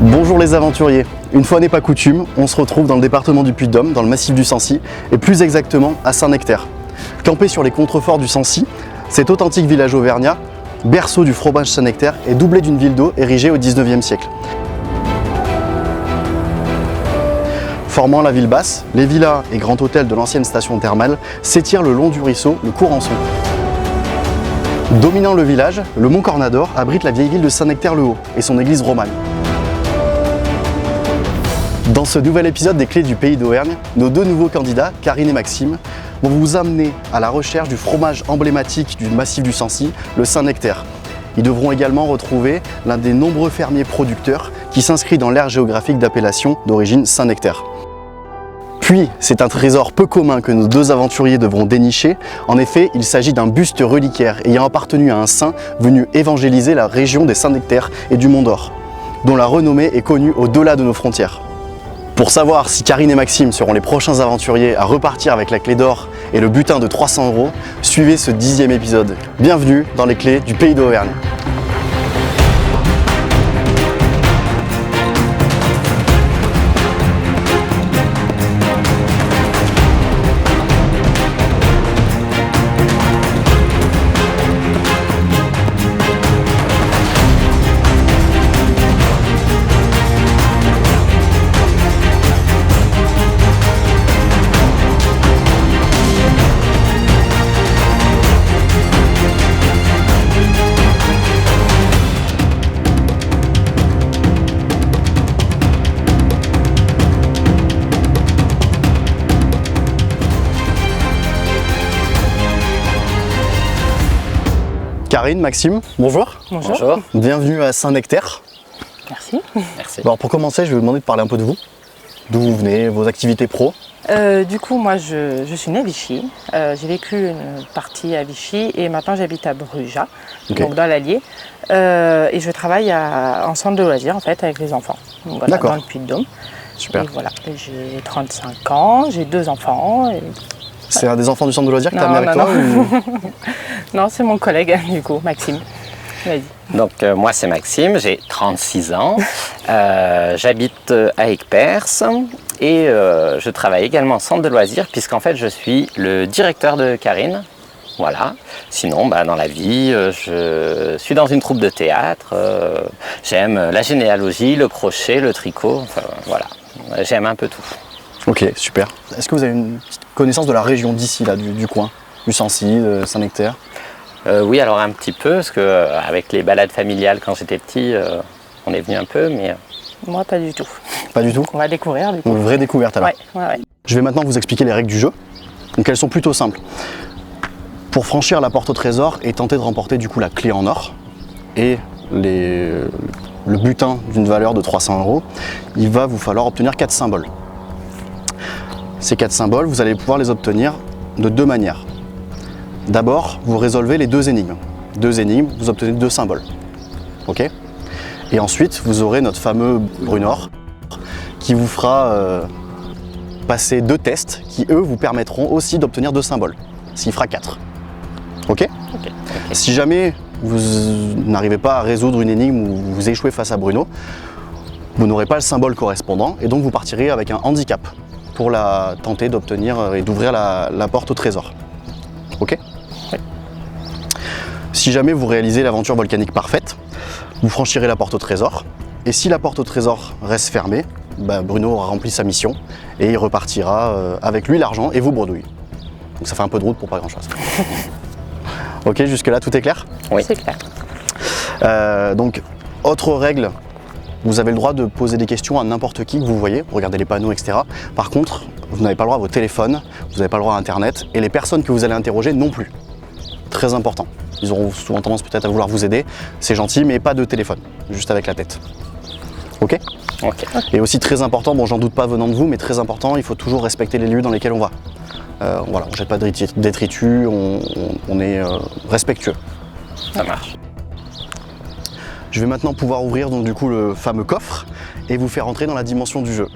Bonjour les aventuriers, une fois n'est pas coutume, on se retrouve dans le département du Puy-de-Dôme, dans le massif du Sancy, et plus exactement à Saint-Nectaire. Campé sur les contreforts du Sancy, cet authentique village auvergnat, berceau du fromage Saint-Nectaire, est doublé d'une ville d'eau érigée au 19e siècle. Formant la ville basse, les villas et grands hôtels de l'ancienne station thermale s'étirent le long du ruisseau, le Courançon. Dominant le village, le mont Cornador abrite la vieille ville de Saint-Nectaire-le-Haut et son église romane. Dans ce nouvel épisode des Clés du Pays d'Auvergne, nos deux nouveaux candidats, Karine et Maxime, vont vous amener à la recherche du fromage emblématique du massif du Sancy, le Saint-Nectaire. Ils devront également retrouver l'un des nombreux fermiers producteurs qui s'inscrit dans l'aire géographique d'appellation d'origine Saint-Nectaire. Puis, c'est un trésor peu commun que nos deux aventuriers devront dénicher. En effet, il s'agit d'un buste reliquaire ayant appartenu à un saint venu évangéliser la région des Saint-Nectaire et du Mont d'Or, dont la renommée est connue au-delà de nos frontières. Pour savoir si Karine et Maxime seront les prochains aventuriers à repartir avec la clé d'or et le butin de 300 €, suivez ce 10e épisode. Bienvenue dans les Clés du Pays d'Auvergne. Karine, Maxime, bonjour. Bonjour. Bienvenue à Saint-Nectaire. Merci. Merci. Alors pour commencer, je vais vous demander de parler un peu de vous. D'où vous venez, vos activités pro. Du coup, moi, je suis née à Vichy. J'ai vécu une partie à Vichy et maintenant j'habite à Bruges, donc dans l'Allier. Et je travaille en centre de loisirs en fait avec les enfants. Donc, voilà, dans le Puy-de-Dôme. Super. Et voilà, j'ai 35 ans, j'ai 2 enfants. Et... C'est un des enfants du centre de loisirs que tu as amené avec non. toi ou... Non, c'est mon collègue du coup, Maxime. Vas-y. Donc moi c'est Maxime, j'ai 36 ans, j'habite à Aigues-Perse et je travaille également en centre de loisirs puisqu'en fait je suis le directeur de Karine. Voilà. Sinon, dans la vie, je suis dans une troupe de théâtre, j'aime la généalogie, le crochet, le tricot, enfin voilà, j'aime un peu tout. Ok, super. Est-ce que vous avez une petite connaissance de la région d'ici, là, du coin, du Sancy, de Saint-Nectaire? Oui, alors un petit peu, parce que avec les balades familiales quand j'étais petit, on est venu un peu, mais... Moi, pas du tout. Pas du tout? On va découvrir du coup. Une vraie découverte alors. Ouais. Je vais maintenant vous expliquer les règles du jeu. Donc elles sont plutôt simples. Pour franchir la porte au trésor et tenter de remporter du coup la clé en or et le butin d'une valeur de 300 €, il va vous falloir obtenir 4 symboles. Ces 4 symboles, vous allez pouvoir les obtenir de 2 manières. D'abord, vous résolvez les 2 énigmes. 2 énigmes, vous obtenez 2 symboles. Ok? Et ensuite, vous aurez notre fameux Brunor qui vous fera passer 2 tests qui, eux, vous permettront aussi d'obtenir 2 symboles. Ce qui fera 4. Ok? Si jamais vous n'arrivez pas à résoudre une énigme ou vous échouez face à Bruno, vous n'aurez pas le symbole correspondant et donc vous partirez avec un handicap pour tenter d'obtenir et d'ouvrir la porte au trésor. Ok? Oui. Si jamais vous réalisez l'aventure volcanique parfaite, vous franchirez la porte au trésor. Et si la porte au trésor reste fermée, Bruno aura rempli sa mission et il repartira avec lui l'argent et vous bredouille. Donc ça fait un peu de route pour pas grand chose. Ok, jusque là tout est clair? Oui. C'est clair. Donc, autre règle. Vous avez le droit de poser des questions à n'importe qui que vous voyez, regardez les panneaux, etc. Par contre, vous n'avez pas le droit à vos téléphones, vous n'avez pas le droit à Internet, et les personnes que vous allez interroger non plus. Très important. Ils auront souvent tendance peut-être à vouloir vous aider, c'est gentil, mais pas de téléphone, juste avec la tête. Ok? Ok. Et aussi très important, bon j'en doute pas venant de vous, mais très important, il faut toujours respecter les lieux dans lesquels on va. Voilà, on ne jette pas de détritus, on est respectueux. Ça marche. Je vais maintenant pouvoir ouvrir donc du coup le fameux coffre et vous faire entrer dans la dimension du jeu.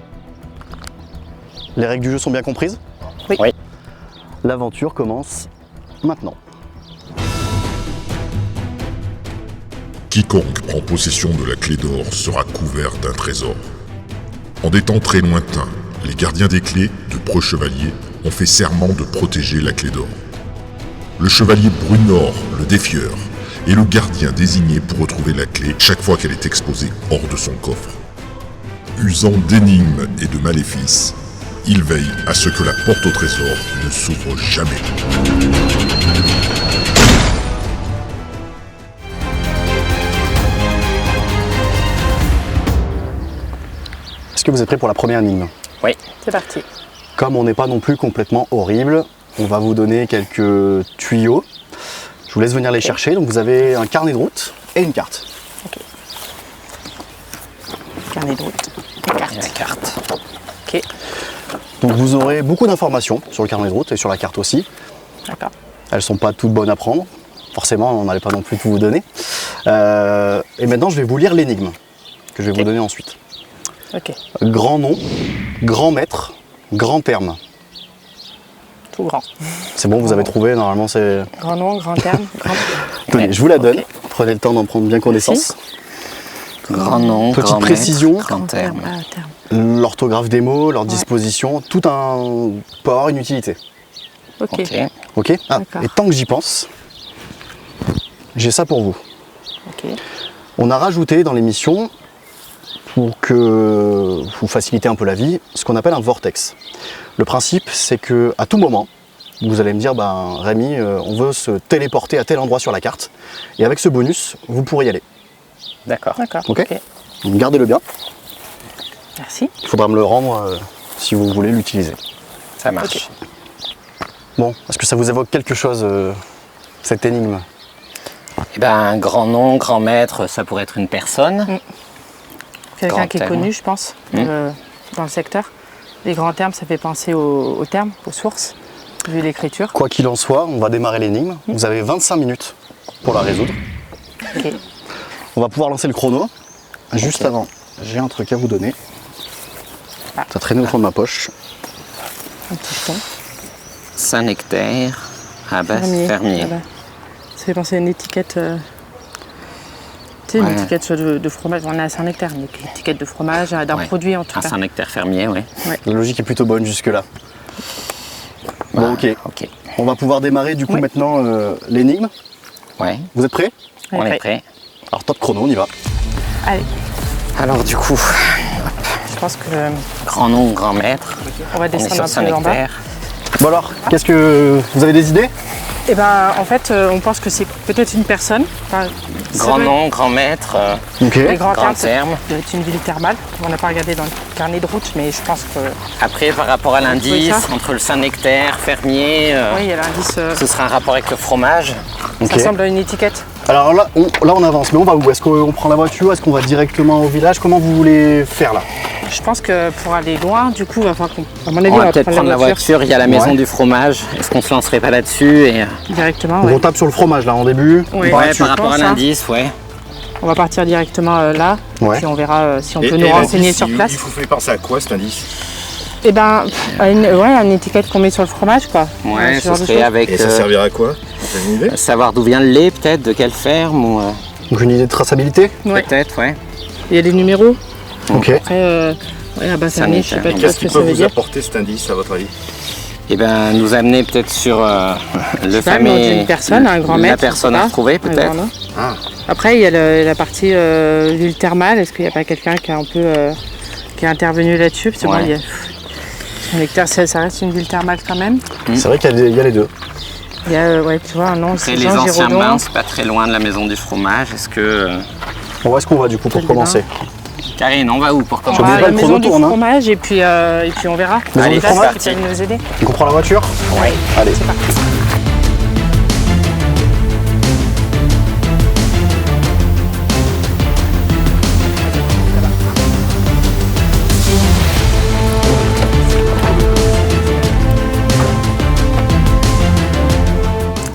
Les règles du jeu sont bien comprises? Oui. L'aventure commence maintenant. Quiconque prend possession de la clé d'or sera couvert d'un trésor. En des temps très lointains, les gardiens des clés, de preux chevaliers, ont fait serment de protéger la clé d'or. Le chevalier Brunor, le défieur, est le gardien désigné pour retrouver la clé chaque fois qu'elle est exposée hors de son coffre. Usant d'énigmes et de maléfices, il veille à ce que la porte au trésor ne s'ouvre jamais. Est-ce que vous êtes prêts pour la première énigme? Oui. C'est parti. Comme on n'est pas non plus complètement horrible, on va vous donner quelques tuyaux. Je vous laisse venir les chercher. Donc vous avez un carnet de route et une carte. Ok. Carnet de route et Et carte. la carte. Ok, Donc vous aurez beaucoup d'informations sur le carnet de route et sur la carte aussi. d'accord. Elles ne sont pas toutes bonnes à prendre. Forcément, on n'allait pas non plus tout vous donner. Et maintenant, je vais vous lire l'énigme que je vais vous donner ensuite. Ok, Grand nom, grand maître, grand terme. tout grand. C'est bon, vous avez trouvé, normalement c'est... Grand nom, grand terme, grand... Tenez, je vous la donne. Ok. Prenez le temps d'en prendre bien connaissance. Grand nom, Petite grand précision. maître, grand terme. Ah, terme. L'orthographe des mots, leur Ouais. disposition, tout un... peut avoir une utilité. Ok, Ok. Ok. D'accord. Et tant que j'y pense, j'ai ça pour vous. ok. On a rajouté dans l'émission, pour que vous faciliter un peu la vie, ce qu'on appelle un vortex. Le principe, c'est que à tout moment, vous allez me dire, ben, Rémi, on veut se téléporter à tel endroit sur la carte, et avec ce bonus, vous pourrez y aller. D'accord. D'accord. Ok. Donc gardez-le bien. Merci. Il faudra me le rendre si vous voulez l'utiliser. Ça marche. Bon, est-ce que ça vous évoque quelque chose, cette énigme? Eh ben, grand nom, grand maître, ça pourrait être une personne. Quelqu'un Grand qui est terme. connu, je pense, dans le secteur. Les grands termes, ça fait penser aux termes, aux sources, vu l'écriture. Quoi qu'il en soit, on va démarrer l'énigme. Vous avez 25 minutes pour la résoudre. Ok. On va pouvoir lancer le chrono. Juste avant, j'ai un truc à vous donner. Ah. Ça traînait au fond de ma poche. Un petit jeton. Saint-Nectaire, à base fermier. Voilà. Ça fait penser à une étiquette. Tu sais, une Ouais. étiquette de fromage. On a à Saint-Nectaire, une étiquette de fromage, d'un Ouais. produit en tout Un cas. Saint-Nectaire fermier, oui. La logique est plutôt bonne jusque-là. Bon, ok. Ok. On va pouvoir démarrer du coup Oui. maintenant l'énigme. Ouais, Vous êtes prêts? on Ouais. est prêt. Alors top chrono, on y va. Allez, Alors du coup, je pense que grand nom, grand maître. on va On est descendre sur un peu en bas. Saint-Nectaire. Bon alors, qu'est-ce que vous avez des idées? Et ben, en fait, on pense que c'est peut-être une personne. Enfin, ça Grand doit nom, grand maître, Ok. être- Les grands grand termes, ça terme. doit être une ville thermale. On n'a pas regardé dans le carnet de route, mais je pense que Après, par rapport à l'indice, ça entre le Saint-Nectaire, fermier, oui, il y a l'indice. ce sera un rapport avec le fromage. Ok. Ça ressemble à une étiquette. Alors là on avance, mais on va où? Est-ce qu'on prend la voiture? Est-ce qu'on va directement au village? Comment vous voulez faire là? Je pense que pour aller loin, du coup, il va falloir qu'on. À mon avis, On va peut-être prendre la voiture, il y a la maison Ouais. du fromage. Est-ce qu'on se lancerait pas là-dessus et... directement. Donc Ouais. on tape sur le fromage là en début. Ouais. On part Ouais, là-dessus. par rapport à pense, hein. l'indice, ouais. On va partir directement là, Ouais. puis on verra si on Et- peut nous et renseigner l'indice, sur place. Il faut faire penser à quoi cet indice? Et ben, une étiquette qu'on met sur le fromage, quoi. Ouais, Ce ce genre de serait choses. avec Et ça servira à quoi? Vous avez une idée? savoir d'où vient le lait, peut-être, de quelle ferme, ou Donc une idée de traçabilité? Ouais. peut-être, ouais. Il y a des numéros. Ok. Après, à bas fermier, je sais pas Sanitaire. trop Qu'est-ce ce qui que peut ça veut vous dire. apporter cet indice à votre avis? Et ben, nous amener peut-être sur le pas, le fameux... nom d'une personne, un grand maître, La personne je sais à pas, retrouver, un peut-être. grand nom. Ah, Après, il y a la partie ville thermale. Est-ce qu'il n'y a pas quelqu'un qui a un peu qui est intervenu là-dessus? Parce que moi, Ouais. il y a... Saint-Nectaire, ça reste une ville thermale quand même. C'est vrai qu'il y a les deux. Il y a, ouais, tu vois, un nom, Après, c'est les Jean anciens Giraudon. bains, c'est pas très loin de la maison du fromage. Est-ce que... Bon, où est-ce qu'on va du coup pour Quel commencer? Karine, on va où pour On commencer N'oubliez va pas à la le maison chrono du tourne, hein. fromage et puis on verra. Maison Allez, du c'est fromage parti. Qui peut nous aider. Donc on prend la voiture? Ouais. Allez. C'est parti.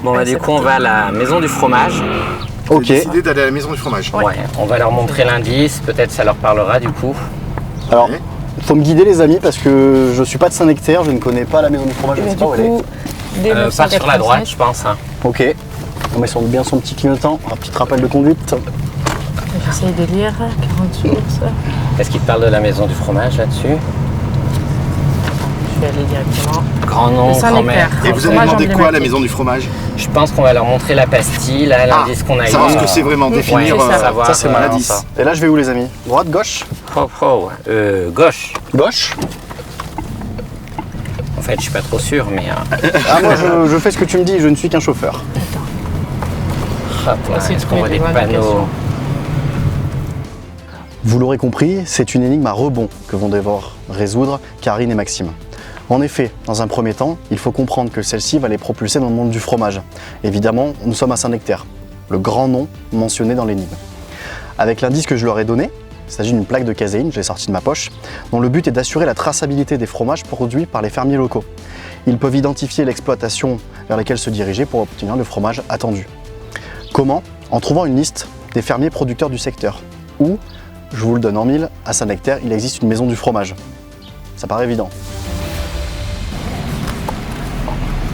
Bon, bah, du coup, on va à la maison du fromage. Ok. j'ai décidé d'aller à la maison du fromage. Ouais. On va leur montrer l'indice. Peut-être ça leur parlera, du coup. Alors, il faut me guider les amis parce que je suis pas de Saint-Nectaire, je ne connais pas la maison du fromage, je ne sais Du pas où elle est. coup, dès Pas sur la droite, je pense. Hein. Ok. On met bien son petit clignotant, un petit rappel de conduite. J'essaye de lire, 40 sources. Est-ce qu'il te parle de la maison du fromage là-dessus? Je vais aller directement. Grand nom, Le grand-mère. Et vous allez demander quoi à la maison du fromage? Je pense qu'on va leur montrer la pastille, là, l'indice qu'on a eu. Savoir ce que c'est vraiment, définir c'est ça. savoir, Ça, c'est malin, l'indice. ça. Et là, je vais où, les amis? Droite, gauche? Gauche. Gauche? En fait, je suis pas trop sûr, mais... Ah, moi, je fais ce que tu me dis, je ne suis qu'un chauffeur. hop là, Essayer de est-ce qu'on voit trouver des des panneaux? indications. Vous l'aurez compris, c'est une énigme à rebond que vont devoir résoudre Karine et Maxime. En effet, dans un premier temps, il faut comprendre que celle-ci va les propulser dans le monde du fromage. Évidemment, nous sommes à Saint-Nectaire, le grand nom mentionné dans l'énigme. Avec l'indice que je leur ai donné, il s'agit d'une plaque de caséine, je l'ai sortie de ma poche, dont le but est d'assurer la traçabilité des fromages produits par les fermiers locaux. Ils peuvent identifier l'exploitation vers laquelle se diriger pour obtenir le fromage attendu. Comment? En trouvant une liste des fermiers producteurs du secteur, ou, je vous le donne en mille, à Saint-Nectaire, il existe une maison du fromage. Ça paraît évident.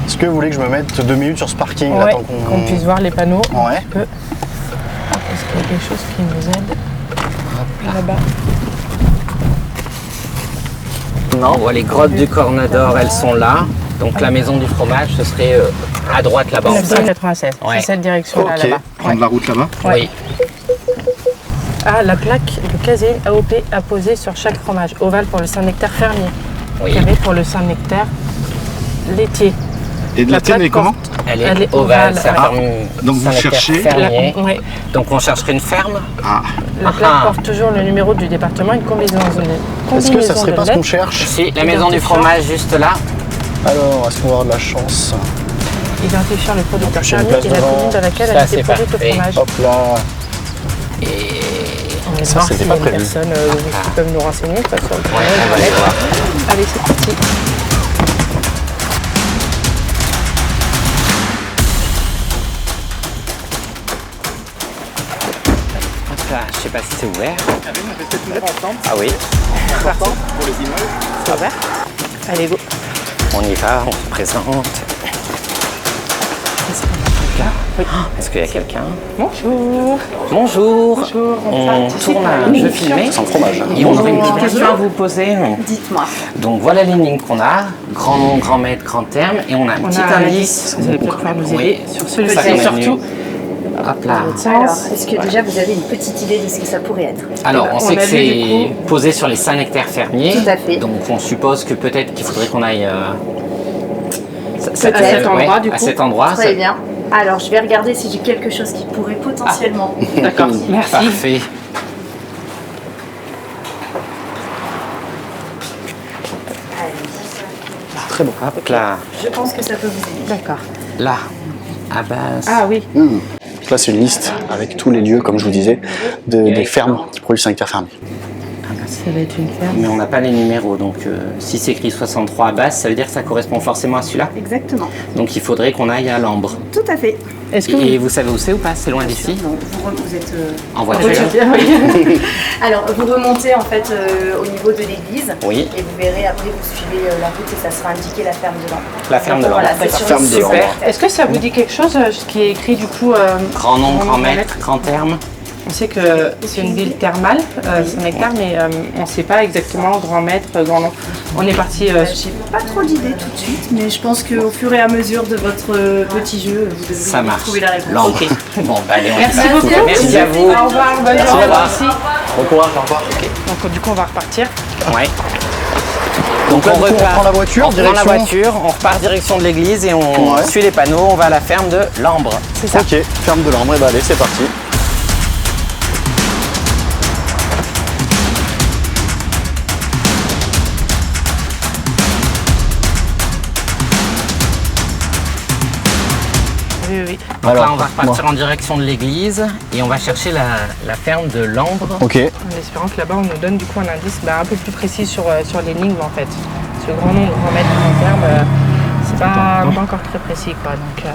Est-ce que vous voulez que je me mette 2 minutes sur ce parking là, Ouais, tant qu'on puisse voir les panneaux un Ouais. petit peu. Est-ce qu'il y a quelque chose qui nous aide là-bas? Non, on voit les grottes du Cornador, elles sont là. Donc la maison du fromage, ce serait à droite là-bas. 1996, Ouais. c'est cette direction-là, Ok. là-bas. Prendre la route là-bas? Oui. Ah, la plaque de caséine AOP apposée sur chaque fromage. Ovale pour le Saint-Nectaire fermier. Oui. Carré pour le Saint-Nectaire laitier. Et de la tienne, elle est comment? Elle Elle est est ovale, ovale. ça Ah. forme Donc vous Saint-Nectaire cherchez- fermier. Ouais. Donc on chercherait une ferme. Ah, La plaque Ah. porte toujours le numéro du département, une combinaison de Est-ce que ça serait pas ce qu'on lettres. cherche? Si, la maison du fromage juste là. Alors, est-ce qu'on va avoir de la chance? Identifiant le producteur En plus, il y a une fermier et place la devant. commune dans laquelle Ça, a été c'est produite le parfait. fromage. Hop là. Et On va Ça, voir c'était s'il y pas a une prévu. personne qui peuvent nous renseigner. De toute façon, ouais, on va aller voir. Allez, c'est parti. Hop là, je sais pas si c'est ouvert. Ah oui, C'est ouvert. Allez, go. on y va, on se présente. Est-ce qu'il y a quelqu'un? Bonjour. Bonjour. Bonjour. On tourne un jeu filmé Sans fromage. et on aurait une petite question à vous poser. Dites-moi. Donc voilà l'énigme qu'on a, grand nom, grand maître, grand terme, et on a un On petit a un indice. Vous allez peut-être pouvoir nous aider Oui. sur celui-ci. Ça, c'est Surtout, Hop là. Alors, est-ce que déjà vous avez une petite idée de ce que ça pourrait être? Alors, on On sait a que vu, du c'est posé sur les Saint-Nectaire fermiers. Tout à fait. Donc, on suppose que peut-être qu'il faudrait qu'on aille à cet endroit, du à coup. cet endroit. Très bien. Alors, je vais regarder si j'ai quelque chose qui pourrait potentiellement. D'accord, merci. Parfait. Allez, Très bon. Hop là. je pense que ça peut vous aider. D'accord. Là. À base. Ah oui. Là, c'est une liste avec tous les lieux, comme je vous disais, des fermes qui produisent Saint-Nectaire fermier. Ça va être une ferme. Mais on n'a pas les numéros. Donc, si c'est écrit 63 à base, ça veut dire que ça correspond forcément à celui-là. Exactement. Donc, il faudrait qu'on aille à Lambre. Tout à fait. Est-ce que Et vous savez où c'est ou pas? C'est loin d'ici? Donc, vous êtes. En voiture. Alors, vous remontez en fait au niveau de l'église. Oui. Et vous verrez après, vous suivez la route et ça sera indiqué la ferme de Lambre. La ferme de Voilà, Lambre. c'est sur ferme le de site. Super. Est-ce que ça vous dit quelque chose, ce qui est écrit du coup Grand nom, grand grand maître, grand terme. On sait que c'est une ville thermale, Saint-Nectaire, mais on ne sait pas exactement grand maître, grand nom. On est parti. J'ai pas trop d'idées tout de suite, mais je pense qu'au fur et à mesure de votre petit jeu, vous devriez Ça marche. trouver la réponse. Lambre. Bon, bah allez, on y Merci va. beaucoup. Merci à vous. Au revoir, bonne Au journée. revoir. Merci. Bon courage, au revoir. Donc du coup, on va repartir. Ouais. Donc là, du coup, on repart. prend la voiture, on prend la direction- voiture, on repart direction de l'église et on Ouais. suit les panneaux, on va à la ferme de Lambre. C'est ça. Ok, ferme de l'Ambre, et bah allez, c'est parti. Oui, oui. Donc Alors, là, on va repartir en direction de l'église et on va chercher la ferme de Lambre. Ok, En espérant que là-bas, on nous donne du coup un indice un peu plus précis sur l'énigme en fait. Ce grand nom, grand maître, grand terme, c'est pas encore très précis quoi. Donc,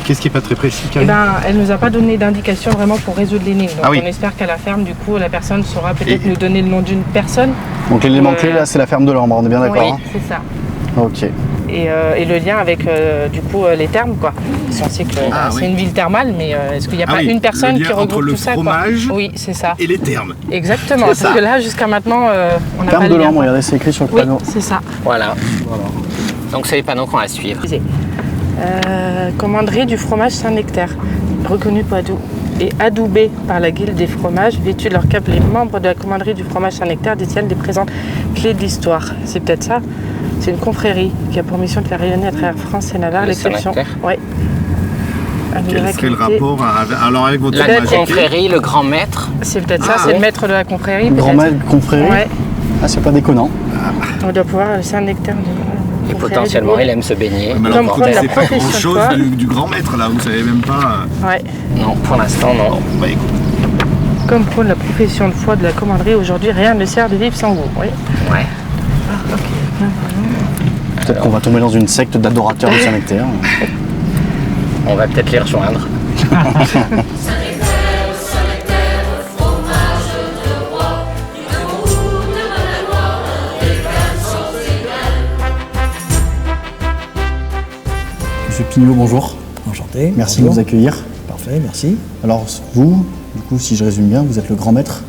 qu'est-ce qui est pas très précis, eh Karine? ben, elle nous a pas donné d'indication vraiment pour résoudre l'énigme. Donc Ah oui. on espère qu'à la ferme, du coup, la personne saura peut-être Et- nous donner le nom d'une personne. donc l'élément clé là, c'est la ferme de l'Ambre, on est bien d'accord Oui, hein? c'est ça. Ok. Et le lien avec du coup les thermes quoi. On sait que c'est une ville thermale, mais est-ce qu'il n'y a pas une personne qui regroupe tout ça quoi? Oui, c'est ça. Et les thermes. Exactement, parce que là jusqu'à maintenant on n'a pas Terme le de lien. Lambre, regardez, c'est écrit sur le Oui, panneau. c'est ça. Voilà. Donc c'est les panneaux qu'on va suivre. Commanderie du fromage Saint-Nectaire, reconnu Poitou et adoubé par la Guilde des fromages, vêtus de leur cape, les membres de la commanderie du fromage Saint-Nectaire détiennent des présentes clés de l'histoire. C'est peut-être ça. C'est une confrérie qui a pour mission de faire rayonner à travers France et Navarre l'exception. Oui. Quel serait le rapport alors avec votre La fromage? confrérie, le grand maître. C'est peut-être ça, c'est le maître de la confrérie. Grand maître confrérie. Ouais. Ah, c'est pas déconnant. On doit pouvoir le Saint-Nectaire de Et potentiellement, il aime se baigner. Mais Comme alors, quoi, la c'est pas profession grand chose de foi. du grand maître là, vous savez même pas. Ouais. Non, pour l'instant, non. Bah écoute. Comme prône la profession de foi de la commanderie, aujourd'hui rien ne sert de vivre sans vous. Oui. Ouais. Peut-être qu'on va tomber dans une secte d'adorateurs du Saint-Nectaire. On va peut-être les rejoindre. Monsieur Pignot, bonjour. Enchanté. Merci bonjour. de nous accueillir. Parfait, merci. Alors, vous, du coup, si je résume bien, vous êtes le grand maître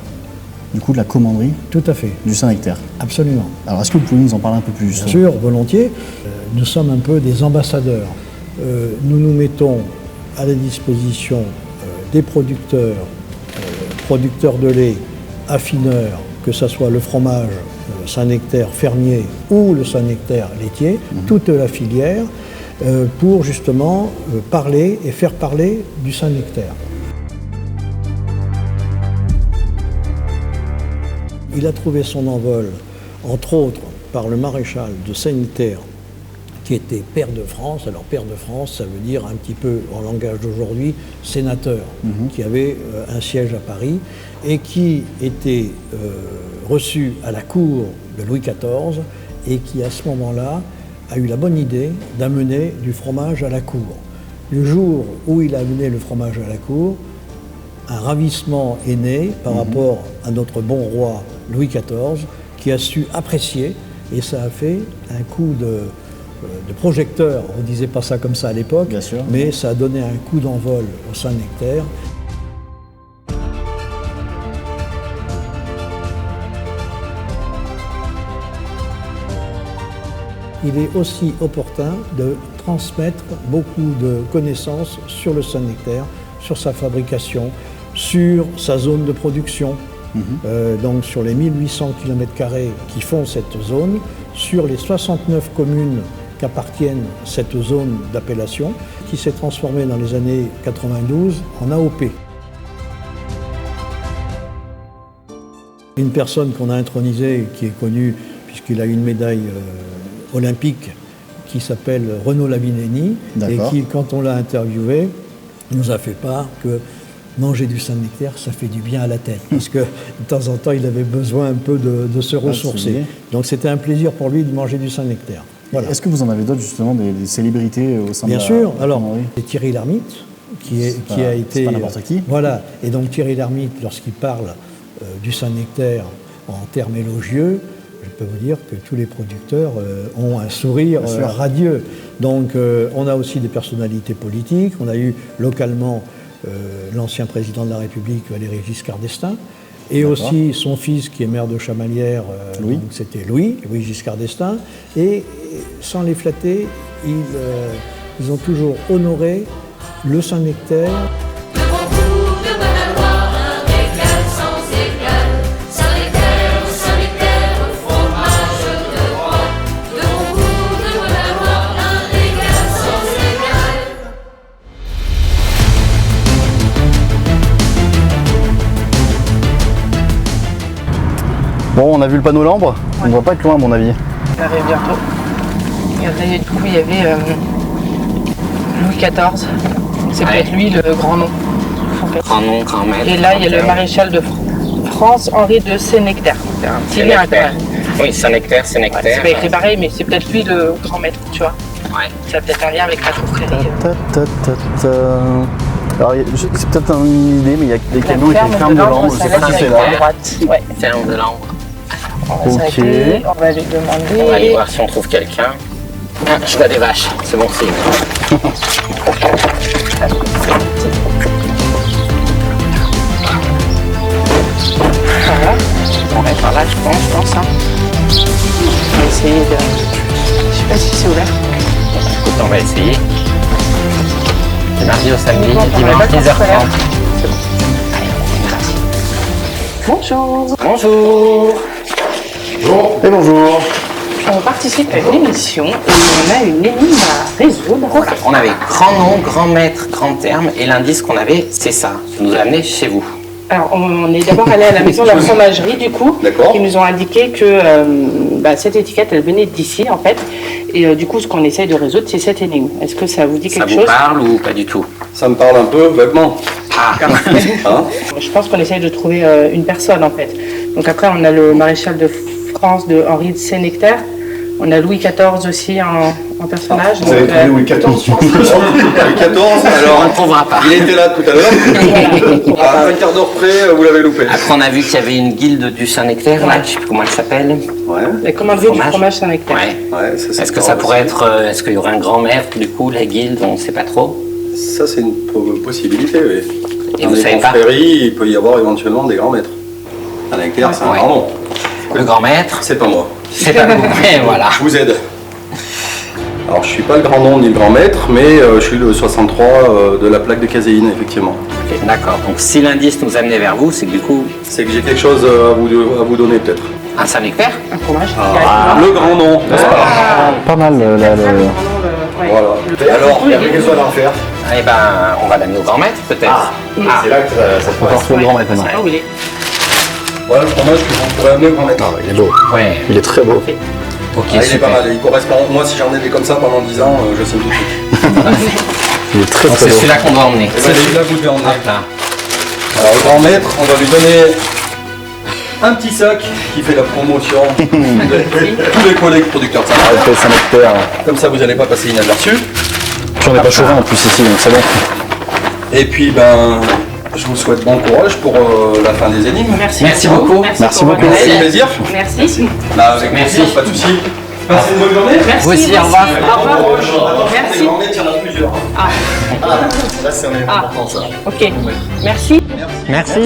du coup de la commanderie Tout à fait, du Saint-Nectaire. absolument. Alors, est-ce que vous pouvez nous en parler un peu plus Bien justement? sûr, volontiers. Nous sommes un peu des ambassadeurs. Nous nous mettons à la disposition des producteurs, producteurs de lait, affineurs, que ce soit le fromage Saint-Nectaire fermier ou le Saint-Nectaire laitier, toute la filière, pour justement parler et faire parler du Saint-Nectaire. Il a trouvé son envol, entre autres, par le maréchal de Saint-Nectaire, qui était pair de France. Alors pair de France, ça veut dire un petit peu, en langage d'aujourd'hui, sénateur, qui avait un siège à Paris et qui était reçu à la cour de Louis XIV et qui, à ce moment-là, a eu la bonne idée d'amener du fromage à la cour. Le jour où il a amené le fromage à la cour, un ravissement est né par rapport à notre bon roi Louis XIV, qui a su apprécier, et ça a fait un coup de projecteur. On ne disait pas ça comme ça à l'époque, Bien sûr. mais ça a donné un coup d'envol au Saint-Nectaire. Il est aussi opportun de transmettre beaucoup de connaissances sur le Saint-Nectaire, sur sa fabrication, sur sa zone de production. Donc sur les 1800 km² qui font cette zone, sur les 69 communes qu'appartiennent cette zone d'appellation, qui s'est transformée dans les années 92 en AOP. Une personne qu'on a intronisée, qui est connue puisqu'il a eu une médaille olympique, qui s'appelle Renaud Lavineni, et qui, quand on l'a interviewé, nous a fait part que manger du Saint-Nectaire, ça fait du bien à la tête, parce que de temps en temps, il avait besoin un peu de se ressourcer. Donc c'était un plaisir pour lui de manger du Saint-Nectaire. Voilà. Est-ce que vous en avez d'autres, justement, des célébrités au sein de la... Bien sûr. Alors, commanderie? c'est Thierry Lhermitte, qui a été... C'est pas n'importe qui. Voilà. Et donc Thierry Lhermitte, lorsqu'il parle du Saint-Nectaire en termes élogieux, je peux vous dire que tous les producteurs ont un sourire radieux. Donc on a aussi des personnalités politiques. On a eu localement l'ancien président de la République, Valéry Giscard d'Estaing, et aussi son fils qui est maire de Chamalières, c'était Louis Giscard d'Estaing. Et sans les flatter, ils ont toujours honoré le Saint-Nectaire. Bon, on a vu le panneau Lambre, on ne va pas être loin à mon avis. Il arrive bientôt. Regardez, du coup, il y avait Louis XIV. C'est peut-être lui le grand nom. En fait. Grand nom, grand maître. Et là, il y a le maréchal de France, Henri de Saint-Nectaire. C'est un petit lien quand même. Oui, Saint-Nectaire, Ouais, c'est pas écrit pareil, mais c'est peut-être lui le grand maître, tu vois. Ouais. Ça a peut-être un lien avec la confrérie. Alors, c'est peut-être une idée, mais il y a des camions avec les fermes de Lambre, je ne sais pas si c'est là. Ouais. Ferme de Lambre. On va s'arrêter, on va lui demander. On va aller voir si on trouve quelqu'un. Ah, je vois des vaches, c'est bon signe. Voilà, on va par là, je pense. Hein. On va essayer de... Je sais pas si c'est ouvert. Écoute, on va essayer. C'est mardi au samedi, dimanche 10h30. C'est bon. Allez, bonjour. Bonjour. Et bonjour. On participe à une émission et on a une énigme à résoudre. On avait grand nom, grand maître, grand terme, et l'indice qu'on avait, c'est ça. Ça nous a amené chez vous. Alors, on est d'abord allé à la maison de la fromagerie, du coup, qui nous ont indiqué que cette étiquette, elle venait d'ici, en fait. Et du coup, ce qu'on essaye de résoudre, c'est cette énigme. Est-ce que ça vous dit quelque chose? Ça vous parle ou pas du tout? Ça me parle un peu, vaguement. Ah. Hein? Je pense qu'on essaye de trouver une personne, en fait. Donc après, on a le maréchal de France de Henri de Saint-Nectaire. On a Louis XIV aussi en personnage. Vous avez trouvé Louis XIV, je pense. Louis XIV, alors On ne trouvera pas. il était là tout à l'heure. À un quart d'heure près, vous l'avez loupé. Après, on a vu qu'il y avait une guilde du Saint-Nectaire, là, je sais plus comment elle s'appelle. Ouais. La commanderie du fromage Saint-Nectaire. Ouais. Ça, Est-ce que ça pourrait être. Est-ce qu'il y aurait un grand maître, du coup, la guilde? On ne sait pas trop. Ça, c'est une possibilité, oui. Et Dans vous les savez pas? confréries, il peut y avoir éventuellement des grands maîtres. Saint-Nectaire, c'est un Ouais. grand nom. Le grand maître, C'est pas moi. c'est pas vous. Mais voilà. Je vous aide. Alors, je suis pas le grand nom ni le grand maître, mais je suis le 63 de la plaque de caséine, effectivement. Ok, d'accord. Donc, si l'indice nous amenait vers vous, c'est que du coup, C'est que j'ai quelque chose à vous donner, peut-être. un Saint-Nectaire? Un fromage. Le grand nom, n'est-ce pas? Pas mal Voilà. Alors, il y a quelque chose à en faire. Eh ben, on va l'amener au grand maître, peut-être. C'est là que ça se On va retrouver le grand maître maintenant. Ah, où il est? Voilà le fromage que vous pourrez amener au grand maître. Il est beau. Ouais. Il est très beau. Ok, Il est pas super. mal, il correspond. Moi, si j'en ai des comme ça pendant 10 ans, je signe tout de suite. Il est très Donc, très c'est beau. celui-là qu'on doit emmener. Et bien, celui-là, vous devez emmener. Hop là. Alors, le grand maître, on va lui donner un petit sac qui fait la promotion de tous les collègues producteurs de Saint-Nectaire. Avec Saint-Nectaire. Comme ça, vous n'allez pas passer inaperçu. Puis on n'est pas chauvin en plus ici, donc c'est bon. Et puis, ben, je vous souhaite bon courage pour la fin des énigmes. Merci beaucoup. Merci pour beaucoup. votre Avec aide. plaisir. Merci. Bah, avec Merci. plaisir, pas de soucis. Passez une bonne journée. Merci. Vous aussi, au revoir. Au revoir. Merci. Merci. Grand maître, il y en a plusieurs. Là, c'est un élément important, ça. Ok. Merci. Merci.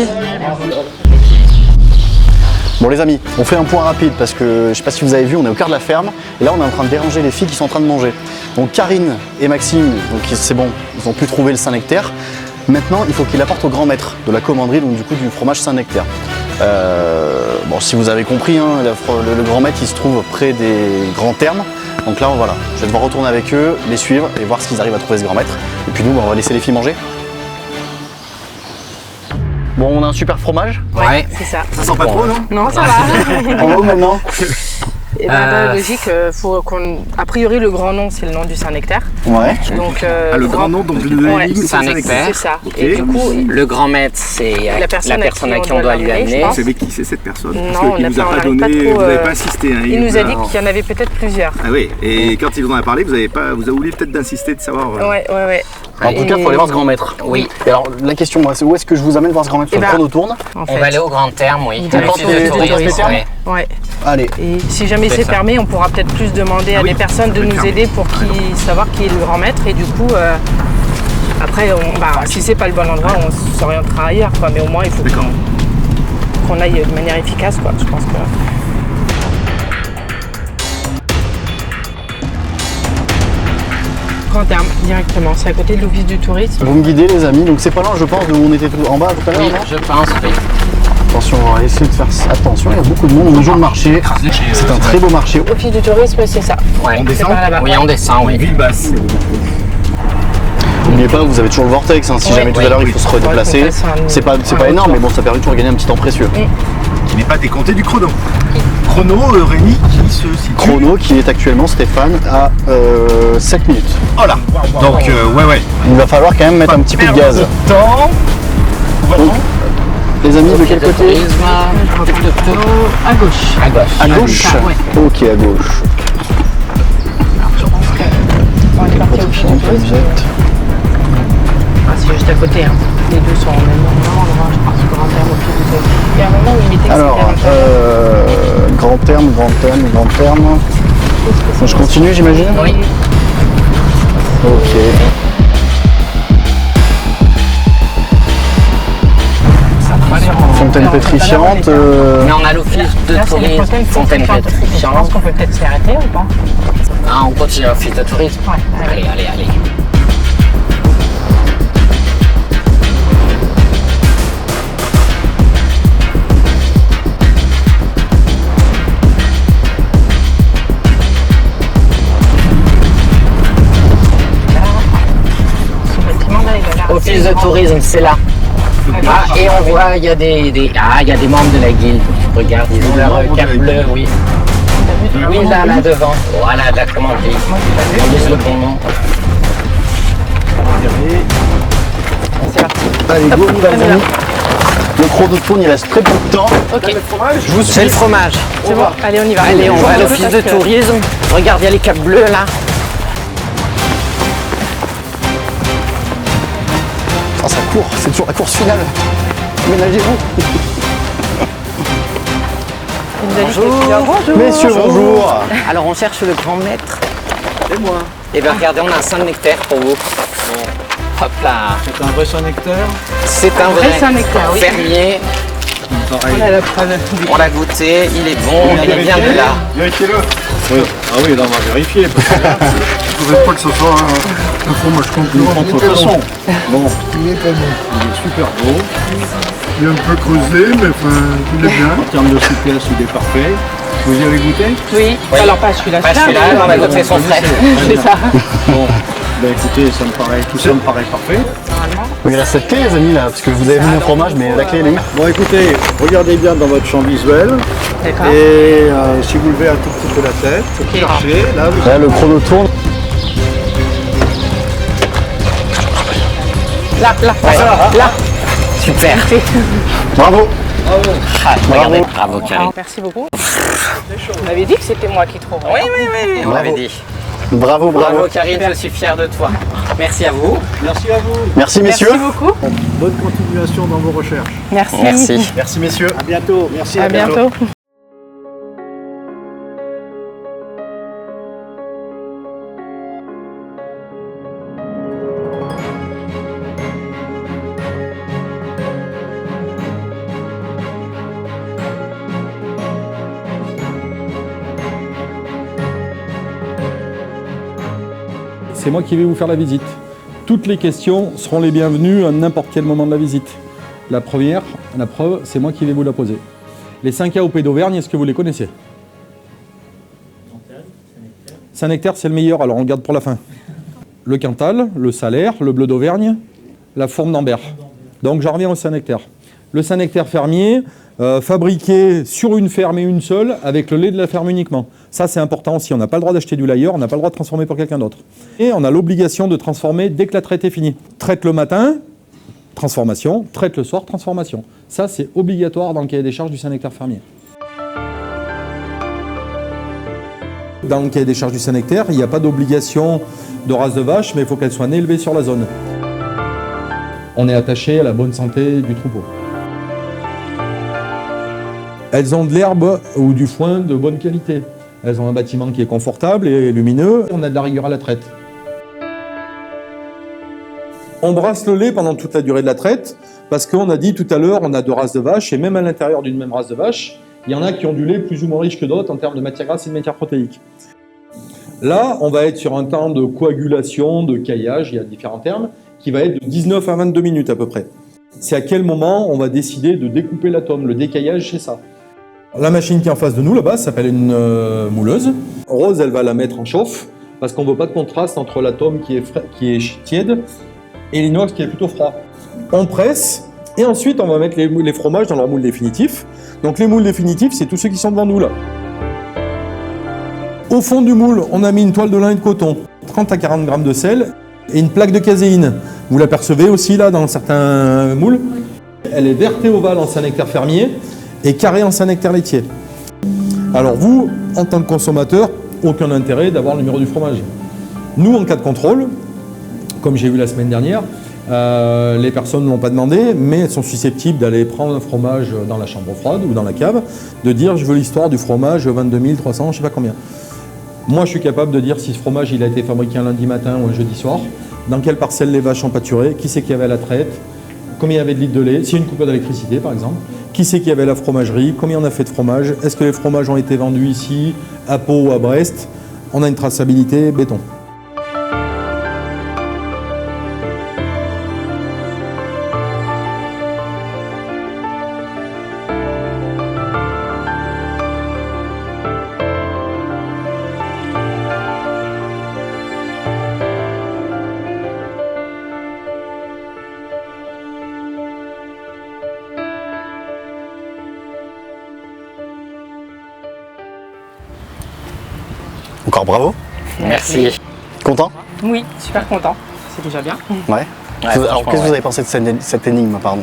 Bon les amis, on fait un point rapide parce que je sais pas si vous avez vu, on est au cœur de la ferme et là on est en train de déranger les filles qui sont en train de manger. Donc Karine et Maxime, donc c'est bon, ils ont pu trouver le Saint-Nectaire. Maintenant, il faut qu'ils l'apportent au grand maître de la commanderie, donc du coup du fromage Saint-Nectaire. Bon, si vous avez compris, hein, le grand maître il se trouve près des grands termes. Donc là, voilà, je vais devoir retourner avec eux, les suivre et voir s'ils arrivent à trouver ce grand maître. Et puis nous, on va laisser les filles manger. Bon, on a un super fromage. Ouais. C'est ça. Ça sent pas trop, non? Non, ça va. En haut maintenant. Et ben, dans la logique, faut qu'on. A priori, le grand nom, c'est le nom du Saint-Nectaire. Ouais. Donc, le grand nom, donc le Ouais, énigme, c'est un Nectaire. c'est ça. Et du coup, Le grand maître, c'est la personne à qui on doit lui l'emmener, je amener. pense. Vous savez qui c'est cette personne? Non, Parce on qu'il n'a vous a pas- on pas n'arrive pas donné, trop, vous n'avez pas insisté. Hein, il nous a dit qu'il y en avait peut-être plusieurs. Ah oui, et quand il vous en a parlé, vous avez oublié peut-être d'insister, de savoir. Ouais. En tout cas, il faut aller voir ce grand maître. Oui. Et alors, la question, moi, c'est où est-ce que je vous amène voir ce grand maître? Eh Le ben, chrono tourne. En On fait. va aller au grand terme, oui. On À l'office pense de les tourisme, termes. ouais. Ouais. Allez. Et si jamais C'est c'est ça. fermé, on pourra peut-être plus demander à des personnes de nous aider pour savoir qui est le grand maître. Et du coup, après, si c'est pas le bon endroit, on s'orientera ailleurs, quoi. Mais au moins, il faut qu'on aille de manière efficace, quoi. Je pense que. Grand terme, directement. C'est à côté de l'office du tourisme. Vous me guidez, les amis. Donc, c'est pas loin, je pense, d'où on était tout en bas tout à l'heure, Oui, non? je pense, oui. Attention, on va essayer de faire attention. Il y a beaucoup de monde. On est au jour de marché. C'est un très beau marché. L'office du tourisme, c'est ça. Ouais. On descend là-bas. Oui, on descend, oui. Ville basse. N'oubliez pas, vous avez toujours le vortex. Hein. Si Oui. jamais tout à l'heure il faut se redéplacer, Ouais, faut faire c'est pas un énorme, retour. mais bon, ça permet toujours de gagner un petit temps précieux. Qui n'est pas décompté du chrono. Chrono, Rémi, qui se situe. Chrono qui est actuellement, Stéphane, à 7 minutes. Oh là. Donc, ouais. Il va falloir quand même mettre un petit coup de gaz. Temps. Donc, les amis, de quel côté? Tourisme, À gauche. à gauche. À gauche. Ok, à gauche. On est parti au office du tourisme. C'est juste à côté. Hein. Les deux sont au même endroit. Je pense grand terme au office du tourisme. Il y a un moment où il était Alors, grand terme. Je continue, j'imagine? Oui. Ok. Fontaine pétrifiante. Mais on a l'office de tourisme, fontaine Je pétrifiante. pense qu'on peut peut-être s'y arrêter ou pas? Ah, on continue l'office de tourisme. Ouais, Allez, allez, allez. Office de tourisme, c'est là. Ah, et on voit, il y a des membres de la guilde. Regarde, ils ont leur cap bleu, oui. Oui, là devant. Voilà, de la commanderie. On laisse le bon nom. Allez, go, les amis. Le chrono tourne, il reste très peu de temps. Ok. Je vous C'est suis. le fromage. C'est bon, allez, on y va. Allez, on va à un peu l'office de parce que- tourisme. Regarde, il y a les caps bleus là. Ah, ça court, c'est toujours la course finale. Ménagez-vous. Il nous a dit que- Bonjour. Messieurs, bonjour. Alors, on cherche le grand maître. C'est moi. Et bien, regardez, on a un Saint-Nectaire pour vous. Hop là. C'est un vrai Saint-Nectaire. C'est un vrai Saint-Nectaire, oui. fermier. On a la preuve. On l'a goûté, il est bon, il vient de là. Vérifiez-le. Oui. Ah oui, là on va vérifier. Je ne voudrais pas que ce soit un fromage concurrent de toute façon. Bon, il est pas bon. Il est super beau. Il est un peu creusé, mais enfin, il est bien. En termes de souplesse, il est parfait. Vous y avez goûté? Oui. Alors pas celui-là. Pas celui-là, on a goûté son frère. C'est ça. Bon, ben écoutez, tout ça me paraît parfait. Il reste cette clé, les amis, là, parce que vous avez vu le fromage, mais la clé, elle est où? Bon, écoutez, regardez bien dans votre champ visuel. D'accord. Et si vous levez un tout petit peu la tête, cherchez, là, vous Là, le chrono tourne. Là. Super. Bravo. Ah, regardez, bravo Karine. Merci beaucoup. On avait dit que c'était moi qui trouverais. Oui, on l'avait dit. Bravo, bravo. Bravo Karine, je suis fier de toi. Merci à vous. Merci à vous. Merci, messieurs. Merci beaucoup. Bonne continuation dans vos recherches. Merci. Merci. Merci, messieurs. À bientôt. Merci. À bientôt. C'est moi qui vais vous faire la visite. Toutes les questions seront les bienvenues à n'importe quel moment de la visite. La première, la preuve, c'est moi qui vais vous la poser. Les 5 AOP d'Auvergne, est-ce que vous les connaissez? Saint-Nectaire, c'est le meilleur, alors on le garde pour la fin. Le Cantal, le Salaire, le Bleu d'Auvergne, la Fourme d'Ambert. Donc j'en reviens au Saint-Nectaire. Le Saint-Nectaire fermier, fabriqué sur une ferme et une seule, avec le lait de la ferme uniquement. Ça, c'est important aussi. On n'a pas le droit d'acheter du lait ailleurs, on n'a pas le droit de transformer pour quelqu'un d'autre. Et on a l'obligation de transformer dès que la traite est finie. Traite le matin, transformation. Traite le soir, transformation. Ça, c'est obligatoire dans le cahier des charges du Saint-Nectaire fermier. Dans le cahier des charges du Saint-Nectaire, il n'y a pas d'obligation de race de vache, mais il faut qu'elle soit née élevée sur la zone. On est attaché à la bonne santé du troupeau. Elles ont de l'herbe ou du foin de bonne qualité. Elles ont un bâtiment qui est confortable et lumineux. On a de la rigueur à la traite. On brasse le lait pendant toute la durée de la traite parce qu'on a dit tout à l'heure, on a 2 races de vaches et même à l'intérieur d'une même race de vache, il y en a qui ont du lait plus ou moins riche que d'autres en termes de matière grasse et de matière protéique. Là, on va être sur un temps de coagulation, de caillage, il y a différents termes, qui va être de 19 à 22 minutes à peu près. C'est à quel moment on va décider de découper l'atome, le décaillage, c'est ça. La machine qui est en face de nous, là-bas, s'appelle une mouleuse. Rose, elle va la mettre en chauffe, parce qu'on ne veut pas de contraste entre l'atome qui est tiède et l'inox qui est plutôt froid. On presse, et ensuite on va mettre les fromages dans leur moule définitif. Donc les moules définitifs, c'est tous ceux qui sont devant nous, là. Au fond du moule, on a mis une toile de lin et de coton, 30 à 40 grammes de sel, et une plaque de caséine. Vous l'apercevez aussi, là, dans certains moules. Elle est verte et ovale en Saint-Nectaire fermier, et carré en Saint-Nectaire laitier. Alors vous, en tant que consommateur, aucun intérêt d'avoir le numéro du fromage. Nous, en cas de contrôle, comme j'ai vu la semaine dernière, les personnes ne l'ont pas demandé, mais elles sont susceptibles d'aller prendre un fromage dans la chambre froide ou dans la cave, de dire je veux l'histoire du fromage 22 300, je ne sais pas combien. Moi, je suis capable de dire si ce fromage il a été fabriqué un lundi matin ou un jeudi soir, dans quelle parcelle les vaches ont pâturé, qui c'est qui avait la traite, combien il y avait de litres de lait, s'il y a une coupure d'électricité par exemple, qui c'est qui avait la fromagerie, combien on a fait de fromage, est-ce que les fromages ont été vendus ici, à Pau ou à Brest. On a une traçabilité béton. Encore bravo. Merci. Content? Oui, super content. C'est déjà bien. Ouais. Ouais, Alors, franchement, qu'est-ce que vous ouais. avez pensé de cette énigme, pardon?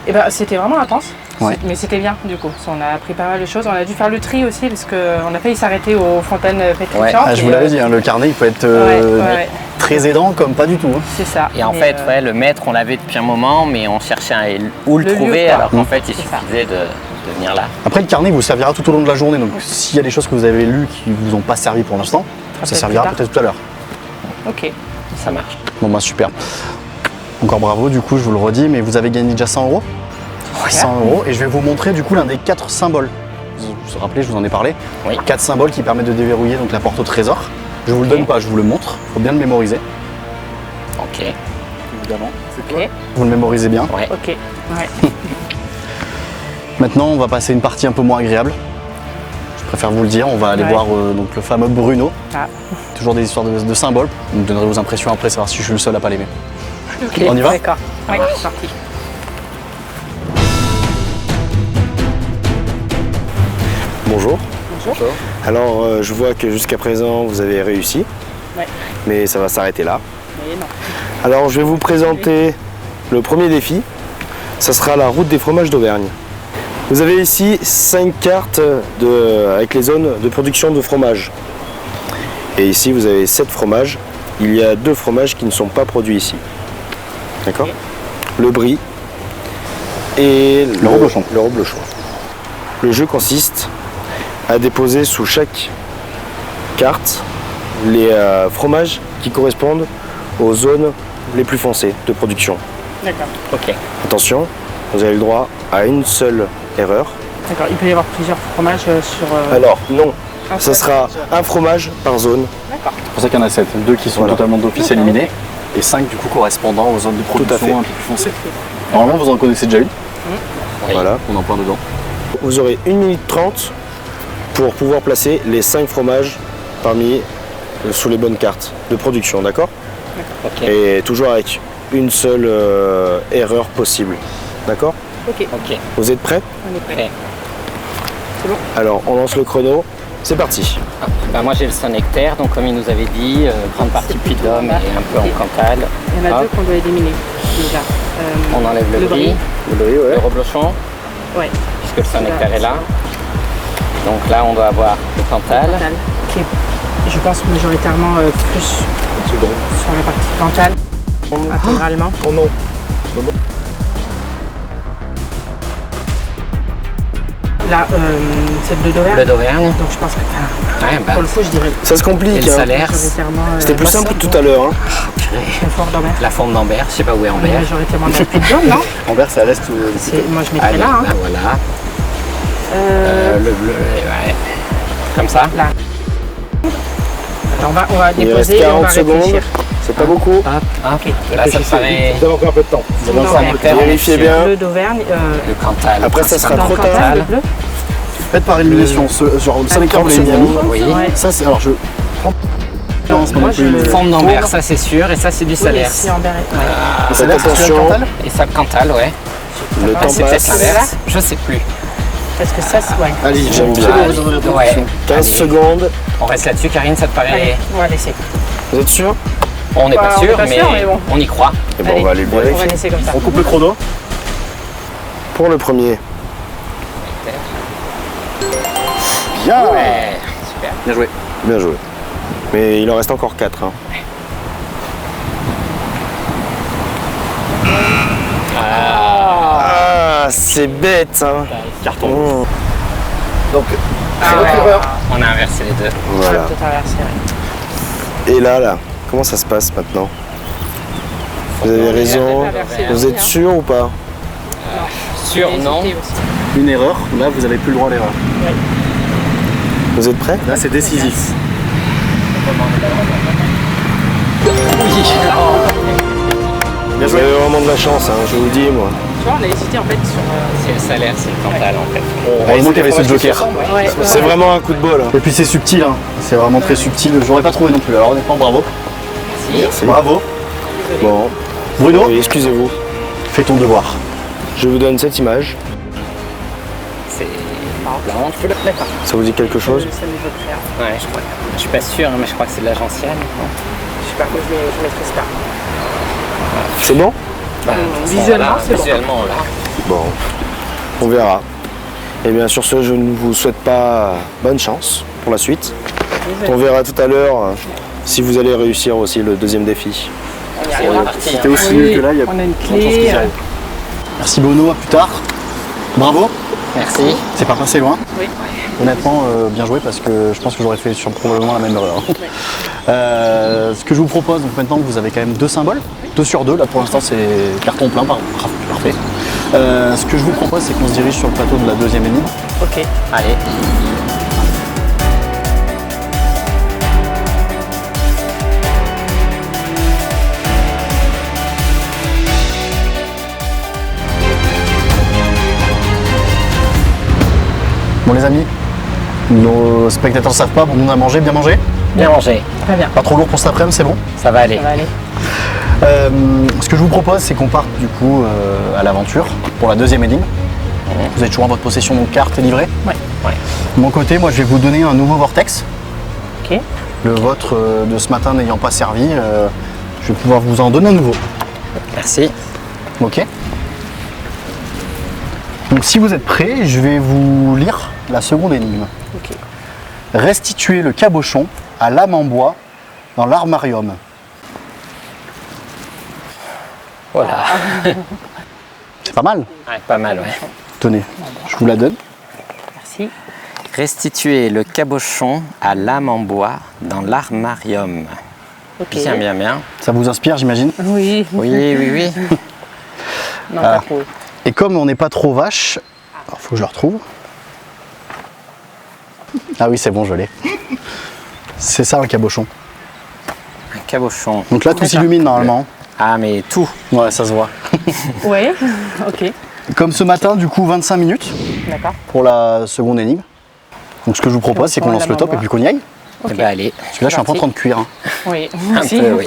Et ben, c'était vraiment intense. Ouais. Mais c'était bien du coup. On a appris pas mal de choses. On a dû faire le tri aussi parce qu'on a failli s'arrêter aux fontaines pétrifiantes. Ah, je vous l'avais dit, hein, le carnet il peut être ouais. très aidant comme pas du tout. Hein. C'est ça. Et en Mais, fait, ouais, le maître, on l'avait depuis un moment, mais on cherchait où le Le lieu, trouver, quoi. alors qu'en fait, il C'est ça. suffisait de venir là. Après, le carnet vous servira tout au long de la journée. Donc, s'il y a des choses que vous avez lues qui vous ont pas servi pour l'instant, ça peut-être servira plus tard. peut-être tout à l'heure. Ok. Ça marche. Bon, bah super. Encore bravo, du coup, je vous le redis, mais vous avez gagné déjà 100 €. 100 €. Et je vais vous montrer du coup l'un des 4 symboles. Vous vous rappelez, je vous en ai parlé. Oui. 4 symboles qui permettent de déverrouiller donc, la porte au trésor. Je vous le Ok. donne pas, je vous le montre. Il faut bien le mémoriser. Ok. Évidemment. Ok. Vous le mémorisez bien. Ouais. Ok. Ouais. Maintenant, on va passer une partie un peu moins agréable. Je préfère vous le dire. On va aller Ouais. voir donc, le fameux Bruno. Ah. Toujours des histoires de symboles. Vous me donnerez vos impressions après, savoir si je suis le seul à pas l'aimer. Ok. On y va? D'accord. Oui, c'est parti. Bonjour. Bonjour. Alors, je vois que jusqu'à présent, vous avez réussi, Ouais. mais ça va s'arrêter là. Mais non. Alors, je vais vous présenter le premier défi. Ça sera la route des fromages d'Auvergne. Vous avez ici 5 cartes avec les zones de production de fromage. Et ici, vous avez 7 fromages. Il y a 2 fromages qui ne sont pas produits ici. D'accord? Le brie et Le reblochon. le reblochon. Le jeu consiste à déposer sous chaque carte les fromages qui correspondent aux zones les plus foncées de production. D'accord. Ok. Attention, vous avez le droit à une seule erreur. D'accord. Il peut y avoir plusieurs fromages sur. Alors non, un ce seul sera fromage. un fromage par zone. D'accord. C'est pour ça qu'il y en a 7. 2 qui sont Voilà. totalement d'office éliminés. Et 5 du coup correspondant aux zones de production fait. un peu plus foncées. Normalement, vous en connaissez déjà une. Oui. Voilà. On est en plein dedans. Vous aurez 1 minute 30 pour pouvoir placer les 5 fromages sous les bonnes cartes de production, d'accord? Ok. Et toujours avec une seule erreur possible, d'accord? Ok. Ok. Vous êtes prêts? On est prêt. Prêt. Alors, on lance le chrono. C'est parti. Bah, moi j'ai le Saint-Nectaire, donc comme il nous avait dit, grande partie Puy de Dôme et un peu en Cantal. Il y en a Hop. 2 qu'on doit éliminer déjà. On enlève le brie, le reblochon, Ouais. puisque le Saint-Nectaire est là. Donc là on doit avoir le Cantal. Cantal. Qui est, je pense majoritairement plus sur la partie Cantal. Intégralement. Oh non. Là, c'est le d'Auvergne. Le d'Auvergne. Donc je pense que Ouais, bah, pour le coup, je dirais Ça se et complique. le hein. Salers, majoritairement. C'était plus simple tout à l'heure. Hein. Fort d'Ambert. la forme d'Ambert, je sais pas où est On est Ambert. majoritairement dans le Puy de Dôme, non? Envers, c'est à l'est. Moi, je mettrais Allez, là. Hein. là voilà. Le bleu, ouais. Comme ça. Là. Attends, on va Il reste déposer et on va 40 secondes. réfléchir. C'est pas beaucoup. Hop, hop. Là ça paraît Vous avez encore un peu de temps. le Saint-Nectaire. Vérifiez bien. Bleu d'Auvergne. Le Cantal. Après, ça sera Dans trop le Cantal, tard. le bleu. Faites par élimination. Genre, le Saint-Nectaire, vous l'avez mis à mi. Oui. Ouais. Ça, c'est. Alors, je. Moi, je. Forme d'Ambert, ça c'est sûr, et ça c'est du Salers. Si Ambert est. Ouais. Le Salers, c'est attention. le Cantal. Et ça le Cantal, ouais. Le Ah, temps c'est peut-être passe. l'inverse. Je sais plus. Parce que ça, c'est. Ouais. Allez, J'aime bien. Ouais. 15 Allez, secondes. on reste là-dessus, Karine, ça te Allez, paraît. on va laisser. Vous êtes sûr? On n'est Bah, pas on est sûr, pas sûr, mais bon. on y croit. Eh ben, Allez, on va aller on va vérifier. laisser comme ça. On coupe le chrono. Pour le premier. Bien. Ouais, super. Bien joué. Bien joué. Mais il en reste encore 4. Hein. Ah, c'est bête. Hein. Carton. Oh. Donc, Ah ouais. On a inversé les deux. Voilà. Tout inversé, ouais. Et là, comment ça se passe maintenant? Vous avez raison. Vous êtes sûr ou pas? Sûr, non. Une erreur, là vous avez plus le droit à l'erreur. Vous êtes prêts? Là c'est décisif. Vous avez vraiment de la chance, hein, je vous le dis moi. Tu vois, on a hésité en fait sur. C'est le salaire, c'est le Cantal en fait. Heureusement qu'il y avait ce joker. Ouais. C'est vraiment un coup de bol. Hein. Et puis c'est subtil, hein. C'est vraiment très subtil. J'aurais pas trouvé non plus. Alors honnêtement, bravo. Merci. Bravo. Bon, Bruno, oui, excusez-vous. fais ton devoir. Je vous donne cette image. C'est la honte. D'accord. Ça vous dit quelque chose? Ouais, je crois. Je suis pas sûr, mais je crois que c'est de l'agentiel. Je sais pas, moi je maîtrise pas. C'est bon? Bah, Visuellement, c'est bon. Visuellement, là. Bon, on verra. Et bien sur ce, je ne vous souhaite pas bonne chance pour la suite. On verra tout à l'heure si vous allez réussir aussi le deuxième défi. C'était aussi nul que là, il y a On a une plein de chances clé. qu'ils y arrivent. Merci Bruno, à plus tard. Bravo, Merci. c'est pas passé loin. Oui. Honnêtement, bien joué parce que je pense que j'aurais fait probablement la même erreur. Ce que je vous propose, donc maintenant que vous avez quand même 2 symboles, 2 sur 2, là pour l'instant c'est carton plein, parfait. Ce que je vous propose, c'est qu'on se dirige sur le plateau de la deuxième énigme. Ok. Allez. Bon les amis, nos spectateurs savent pas, bon, nous on a mangé, bien mangé. Bien mangé. Très bien. Pas trop lourd pour cet après-midi, c'est bon. Ça va aller. Ça va aller. Ce que je vous propose, c'est qu'on parte du coup à l'aventure pour la deuxième énigme. Vous avez toujours en votre possession donc carte et livret. Ouais. De mon côté, moi je vais vous donner un nouveau vortex. Ok. Le vôtre de ce matin n'ayant pas servi, je vais pouvoir vous en donner un nouveau. Merci. Ok. Donc si vous êtes prêts, je vais vous lire la seconde énigme. Ok. Restituer le cabochon à lame en bois dans l'armarium. Voilà. C'est pas mal. Ouais, pas mal, ouais. Tenez, je vous la donne. Merci. Restituer le cabochon à lame en bois dans l'armarium. Ok. Bien, bien, bien. Ça vous inspire, j'imagine. Oui. Oui, oui, oui. Non, pas trop. Et comme on n'est pas trop vache, il faut que je le retrouve. Ah oui, c'est bon, je l'ai. C'est ça un cabochon. Un cabochon. Donc là, tout s'illumine normalement. Ah, mais tout. Ouais, ça se voit. Oui. Ok. Comme ce matin, du coup, 25 minutes D'accord. pour la seconde énigme. Donc ce que je vous propose, c'est qu'on lance le top et puis qu'on y aille. Eh ben, allez. Parce que là, je suis un peu en train de cuire. Hein. Oui. Un Merci. peu, oui.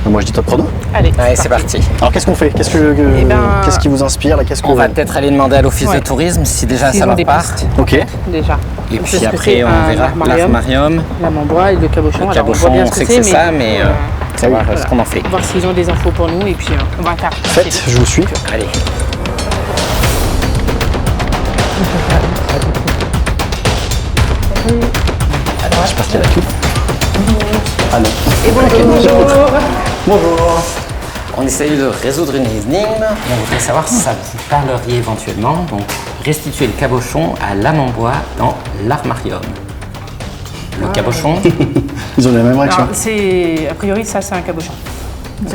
Moi, je dis top chrono. Allez. Allez, c'est parti. Alors, qu'est-ce qu'on fait? Qu'est-ce Eh ben, qu'est-ce qui vous inspire là? Qu'est-ce On que... va peut-être aller demander à l'office de Ouais. tourisme si déjà S'ils ça ont leur des part. pistes, Ok. déjà. Et On sait puis ce que après, c'est on un verra l'armarium. Lame en bois et le cabochon. Le Alors, cabochon, on voit bien on ce sait que que c'est c'est, ça, mais savoir ce qu'on en fait. voir s'ils ont des infos pour nous et puis on va faire. Faites, je vous suis. Allez. Je passe la coupe. Ah non. Et bonjour. Bonjour. On essaye de résoudre une énigme. On voudrait savoir si ça vous parlerait éventuellement. Donc, restituer le cabochon à lame en bois dans l'armarium. Le cabochon, Ils ont la même réaction. Alors, c'est a priori ça c'est un cabochon.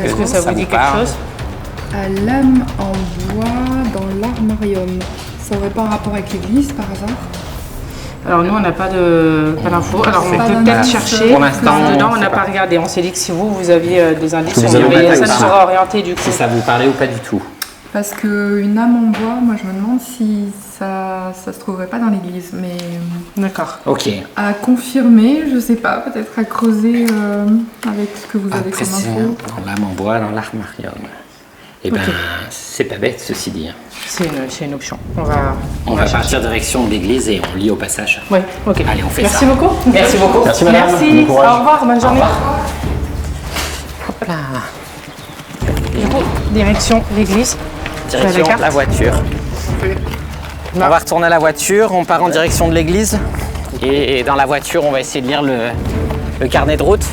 Est-ce que ça vous dit quelque parle chose? À lame en bois dans l'armarium. Ça aurait pas un rapport avec l'église par hasard? Alors nous on n'a pas d'infos. Alors on Pas peut d'indice. peut-être chercher. Pour l'instant, dedans on on sait n'a pas. pas regardé. On s'est dit que si vous aviez des indices, Vous ça avez nous pas aussi. sera orienté du coup. si ça vous parlait ou pas du tout. Parce qu'une âme en bois, moi je me demande si ça se trouverait pas dans l'église. Mais D'accord. Ok. à confirmer, je sais pas, peut-être à creuser avec ce que vous avez comme Précisément, info. dans lame en bois dans l'armarium. Eh ben, c'est pas bête ceci dit. C'est une option. On On va chercher. partir direction de l'église et on lit au passage. Ouais, ok. Allez, on fait Merci ça. beaucoup. Merci beaucoup. Merci madame. Merci. Bon courage. Au revoir, bonne journée. Hop là. Du coup, direction l'église. Direction carte la voiture. On va retourner à la voiture, on part en direction de l'église. Et dans la voiture, on va essayer de lire le carnet de route.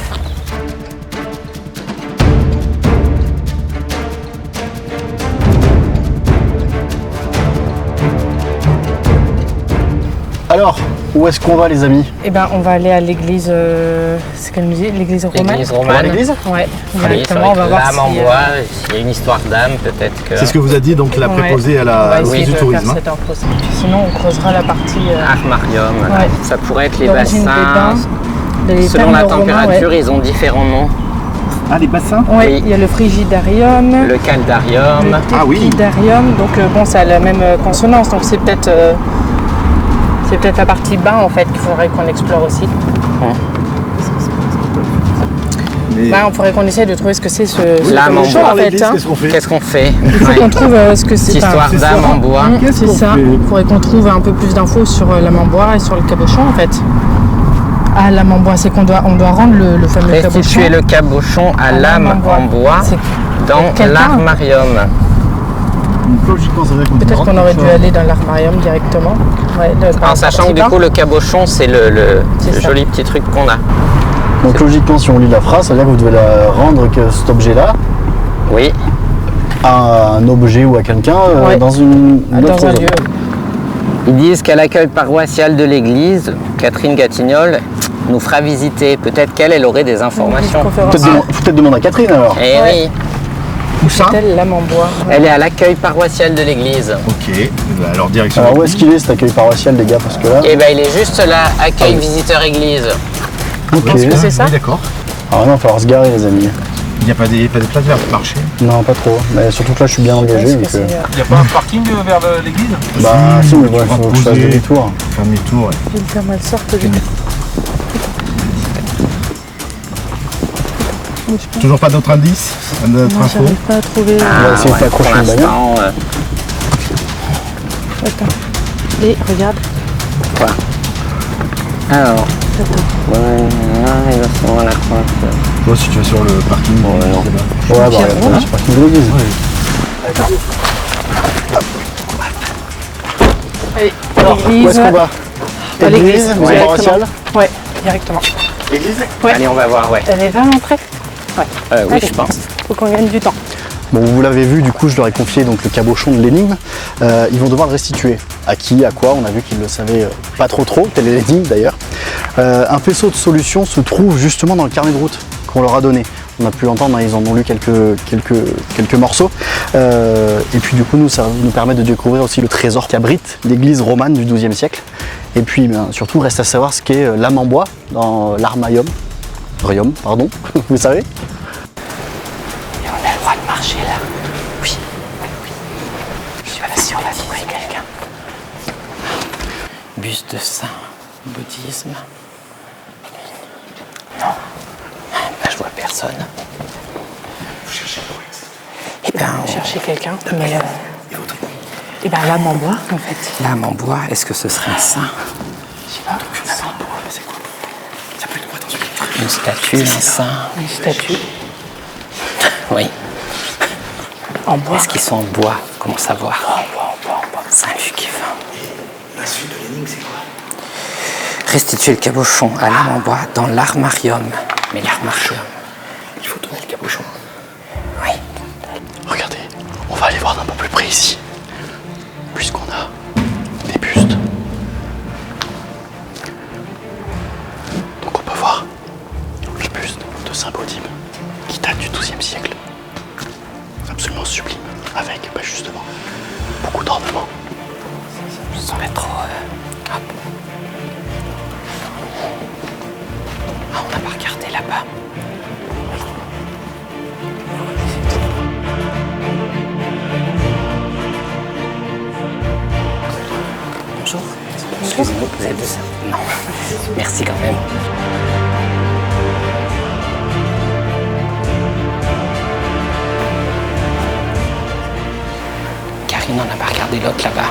Alors, où est-ce qu'on va les amis? Eh ben, on va aller à l'église, c'est quelle musée? L'église romane. L'église romane. L'église? Ouais, Oui, directement, on va voir l'âme en si... bois, s'il y a une histoire d'âme, peut-être que... C'est ce que vous a dit donc la préposée à on va la essayer office du de tourisme. faire cette info. Sinon, on creusera la partie... Armarium, Ouais. ça pourrait être les L'origine bassins. des bains, des Selon la thermes romains, température, ouais. ils ont différents noms. Ah, les bassins? Oui, Oui. il y a le frigidarium, Le caldarium. Ah oui. tepidarium, donc bon, ça a la même consonance, donc c'est peut-être la partie bain en fait qu'il faudrait qu'on explore aussi. Mais Bah, on faudrait qu'on essaye de trouver ce que c'est ce L'âme en cabochon, bois. en fait. Hein. qu'est-ce qu'on fait? Qu'est-ce qu'on fait? Il faut Ouais. qu'on trouve ce que c'est. Cette histoire enfin, d'âme en bois. Qu'est-ce C'est qu'on ça. fait? Il faudrait qu'on trouve un peu plus d'infos sur l'âme en bois et sur le cabochon en fait. Ah, l'âme en bois, c'est qu'on doit rendre le fameux cabochon. Restituer le cabochon à l'âme en bois C'est dans quelqu'un. l'armarium. Donc, logiquement, ça veut dire qu'on Peut-être rentre qu'on aurait quelque dû chose. aller dans l'armarium directement. Ouais, En sachant que du coup, le cabochon, c'est le C'est ça. joli petit truc qu'on a. Donc logiquement, si on lit la phrase, ça veut dire que vous devez la rendre que cet objet-là Oui. à un objet ou à quelqu'un Ouais. dans une dans autre un zone. lieu. Ils disent qu'à l'accueil paroissial de l'église, Catherine Gatignol nous fera visiter. Peut-être qu'elle, elle aurait des informations. Conférence. Faut peut-être demander à Catherine alors. Eh Ouais. oui, Où ça? Telle l'âme en bois. elle est à l'accueil paroissial de l'église. Ok. Alors, direction. Alors où est-ce qu'il est cet accueil paroissial les gars? Parce que là... Eh ben, il est juste là, accueil visiteur église. Ok. Est-ce que c'est ça? Oui, d'accord. Alors non, il va falloir se garer les amis. Il n'y a pas des places vertes marché. Non, pas trop. Mais surtout que là, je suis bien engagé. Est-ce que Donc, c'est, Il n'y a pas un parking vers l'église? bah si, mais bon, il faut que je fasse poser. demi-tour. Faire demi-tour. Ouais. Je vais le faire mal sorte. Toujours pas d'autres indices? D'autres Non, infos? j'arrive pas à trouver. On va essayer de s'accrocher pour une bagnole. l'instant, Attends. Et regarde. alors, il va se rendre à la croix. Toi, si tu vas sur le parking, Ouais, bah regarde, Pierre, c'est parti de l'église. Allez, Alors, où l'église. est-ce qu'on va? À l'église, Église, directement. paroissiale. Ouais, directement. Ouais. Allez, on va voir, ouais. Elle est vers l'entrée? Ouais. Oui, Allez. je pense. Faut qu'on gagne du temps. Bon, vous l'avez vu, du coup, je leur ai confié donc, le cabochon de l'énigme. Ils vont devoir le restituer. À qui, à quoi? On a vu qu'ils ne le savaient pas trop, telle est l'énigme d'ailleurs. Un faisceau de solutions se trouve justement dans le carnet de route qu'on leur a donné. On a pu l'entendre, hein, ils en ont lu quelques morceaux. Et puis du coup, nous, ça nous permet de découvrir aussi le trésor qui abrite l'église romane du XIIe siècle. Et puis, surtout, reste à savoir ce qu'est l'âme en bois dans l'armarium. Pardon, vous savez? Et on a le droit de marcher là. Oui. Je suis pas sûr, on va trouver quelqu'un. Buste de saint, bouddhisme. Non. Là, je vois personne. Vous cherchez quoi? Eh bien, on Chercher quelqu'un. Mais. Et ben l'âme en bois, en fait. l'âme en bois, est-ce que ce serait un saint? Je sais pas. Une statue, un saint? Une statue Oui. en bois. Est-ce qu'ils sont en bois? Comment savoir? En bois. Saint-Luc et vin. La suite de l'énigme, c'est quoi? Restituer le cabochon à l'âme en bois dans l'armarium. Mais l'armarium. Il faut tourner le cabochon. Oui. Regardez, on va aller voir d'un peu plus près ici. Puisqu'on a des bustes. Donc on peut voir le buste de Saint-Baudim qui date du XIIe siècle. Absolument sublime, avec justement beaucoup d'ornements. Sans être trop... hop. Ah, on n'a pas regardé là-bas. Bonjour. Excusez-nous, vous êtes de ça? Non. Merci quand même. Karine, on n'a pas regardé l'autre là-bas.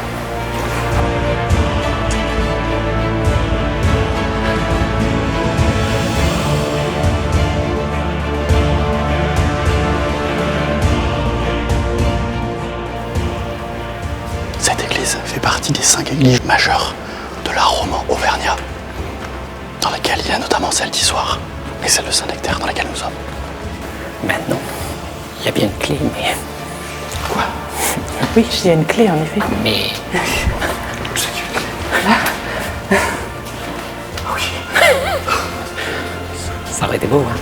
Cette église fait partie des 5 églises majeures de l'art roman auvergnat, dans laquelle il y a notamment celle d'Issoire et celle de Saint-Nectaire dans laquelle nous sommes. Maintenant, il y a bien une clé, mais... Quoi? Oui, il y a une clé en effet. Mais... aurait été beau. Hein.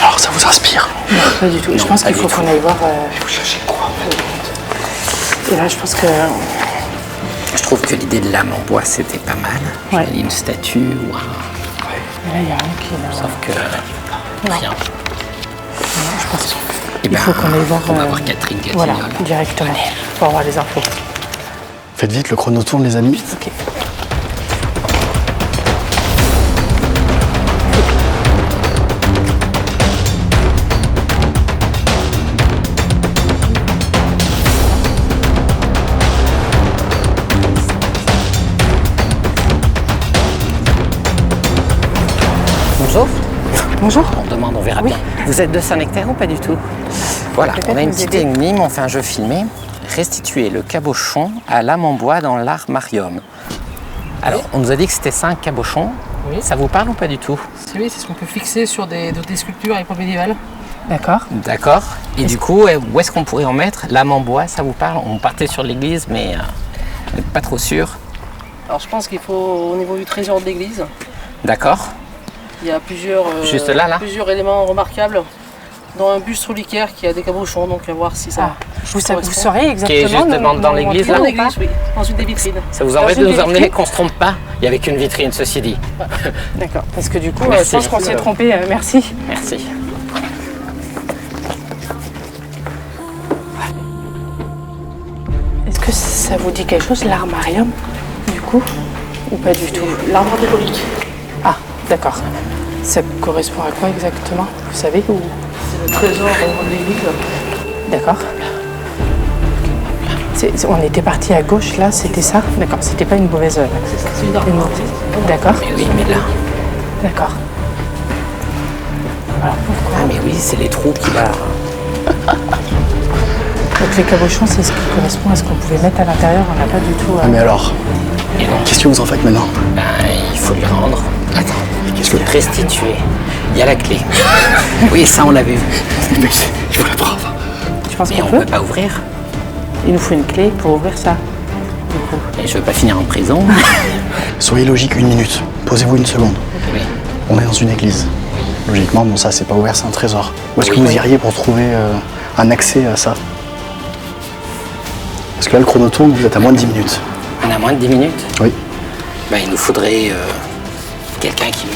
Alors ça vous inspire? Non, pas du tout. Je pense qu'il faut qu'on aille voir. Vous cherchez quoi? Et là, je pense que. Je trouve que l'idée de lame en bois, c'était pas mal. Ouais. Une statue ou un... Mais là, il n'y a rien qui est là. Sauf que... rien. Non, je pense Eh qu'il faut qu'on aille voir. On va voir Catherine Gatignol. Voilà, directement. Pour avoir les infos. Faites vite, le chrono tourne les amis. Ok. Bonjour. Bonjour. On demande, on verra bien. Vous êtes de Saint-Nectaire ou pas du tout? Voilà, on a une petite énigme, on fait un jeu filmé. Restituer le cabochon à lame en bois dans l'armarium. Alors, on nous a dit que c'était 5 cabochons. Oui. Ça vous parle ou pas du tout? Oui, c'est ce qu'on peut fixer sur des sculptures à l'époque médiévale. D'accord. D'accord. Et du coup, où est-ce qu'on pourrait en mettre? Lame en bois, ça vous parle? On partait sur l'église, mais pas trop sûr. Alors je pense qu'il faut, au niveau du trésor de l'église, D'accord. il y a plusieurs, Juste là plusieurs éléments remarquables. Dans un buste reliquaire qui a des cabochons, donc à voir si ça. Vous saurez exactement. Qui est juste dans l'église là? Dans l'église, oui. Dans une des vitrines. Ça vous embête de nous emmener, qu'on se trompe pas? Il n'y avait qu'une vitrine, ceci dit. D'accord. Parce que du coup, Merci. je pense qu'on s'est trompé. Merci. Merci. Est-ce que ça vous dit quelque chose, l'armarium, du coup? Ou pas du tout? L'arbre diabolique. Ah, d'accord. Ça correspond à quoi exactement? Vous savez ou... C'est le trésor de l'église. D'accord. On était parti à gauche là, c'était ça? D'accord, c'était pas une mauvaise œuvre. C'est ça, c'est une armoire. D'accord. Mais oui, mais là. D'accord. Alors pourquoi? Ah mais oui, c'est les trous qui va... Donc les cabochons, c'est ce qui correspond à ce qu'on pouvait mettre à l'intérieur, on n'a pas du tout... Ah, mais alors, Et donc, qu'est-ce que vous en faites maintenant? ben, il faut lui rendre. Attends, Qu'est-ce que... restituer. Il y a la clé. Oui, ça on l'avait vu. Mais il faut la prendre. Tu penses Mais qu'on on peut? peut pas ouvrir. Il nous faut une clé pour ouvrir ça. Et je veux pas finir en prison. Soyez logique, 1 minute. Posez-vous 1 seconde. Oui. On est dans une église. Logiquement, bon ça c'est pas ouvert, c'est un trésor. Où est-ce que Oui. vous iriez pour trouver un accès à ça? Parce que là le chrono tourne, vous êtes à moins de 10 minutes. On a moins de 10 minutes. Oui. Ben, il nous faudrait quelqu'un qui...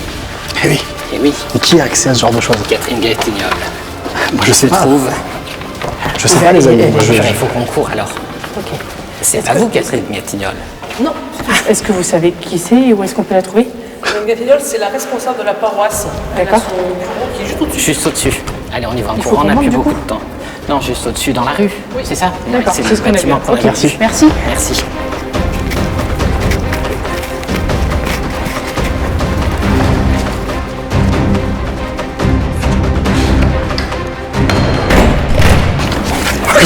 Eh oui. Eh oui, Et qui a accès à ce genre de choses? Catherine Gatignol. Moi je sais Se pas. trouve. Je sais pas les amis. Moi, Il faut qu'on court alors. Ok. C'est pas vous, Catherine Gatignol. Non. Est-ce que vous savez qui c'est et où est-ce qu'on peut la trouver? Madame Gatignol, c'est la responsable de la paroisse. Elle a D'accord. son bureau qui est juste au-dessus. Juste au-dessus. Allez, on y va en Il faut courant, on qu'on n'a monte, plus du beaucoup coup de temps. Non, juste au-dessus, dans la rue. Oui. C'est ça? D'accord, C'est c'est le ce qu'on a bâtiment vu. qu'on a Ok, vu. Merci. Merci. Merci.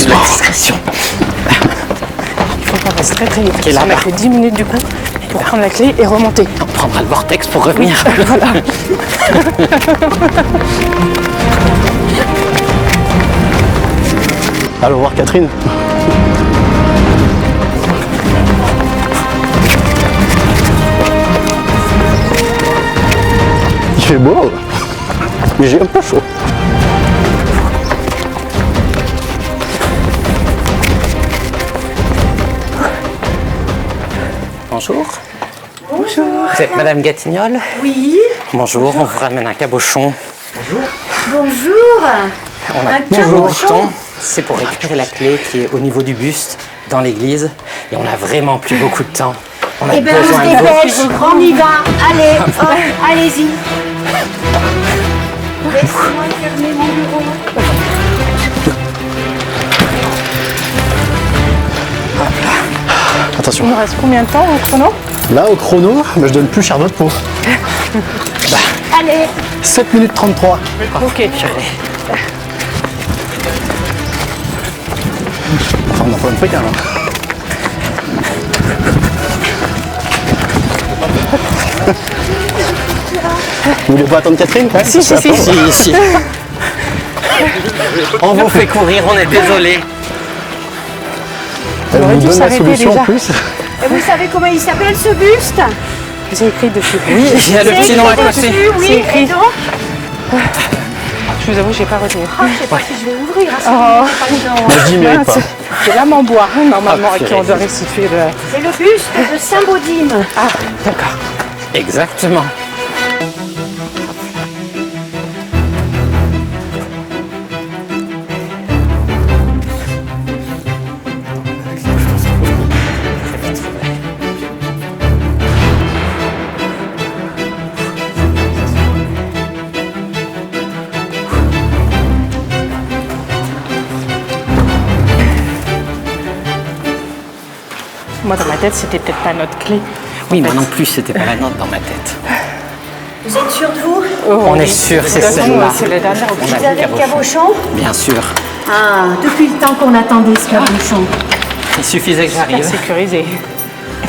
La discrétion. Il faut qu'on reste très très vite. Qui est là, On a là. que 10 minutes du coup pour prendre la clé et remonter. On prendra le vortex pour revenir. Voilà. Allons voir Catherine. Il fait beau, mais j'ai un peu chaud. Bonjour. Bonjour. Vous êtes Madame Gatignol? Oui. Bonjour, on vous ramène un cabochon. Bonjour. On a Un tout cabochon. le temps. C'est pour récupérer la clé qui est au niveau du buste dans l'église. Et on a vraiment plus beaucoup de temps. On a Eh ben, on besoin se de vous. dépêche. On y va. Allez, hop, allez-y. Laisse-moi fermer mon bureau. Attention. Il nous reste combien de temps au chrono? Là au chrono, bah, je donne plus cher votre peau. Allez. 7 minutes 33. Ok. Enfin, on n'a pas une pétale. Vous voulez pas attendre Catherine quand même? Si. Si. On vous fait courir, on est désolé. Elle aurait vous dû donne la s'arrêter solution déjà. en plus. Et vous savez comment il s'appelle ce buste? J'ai écrit dessus. Oui, il y a le C'est petit nom à écrit côté. dessus, oui. C'est écrit. Et donc Je vous avoue, j'ai pas retenu. Ah, je sais pas si je vais ouvrir. Vas-y, mais pas. C'est l'âme en bois, normalement, à qui on doit restituer le... C'est le buste de Saint-Baudime. Ah, d'accord. Exactement. Moi, dans ma tête, c'était peut-être pas notre clé. Oui, moi non plus, c'était pas la nôtre dans ma tête. Vous êtes sûr de vous? On est sûr, c'est celle-là. C'est la dernière. Vous avez le cabochon? Bien sûr. Ah, depuis le temps qu'on attendait ce cabochon. Il suffisait que j'arrive. Sécurisé.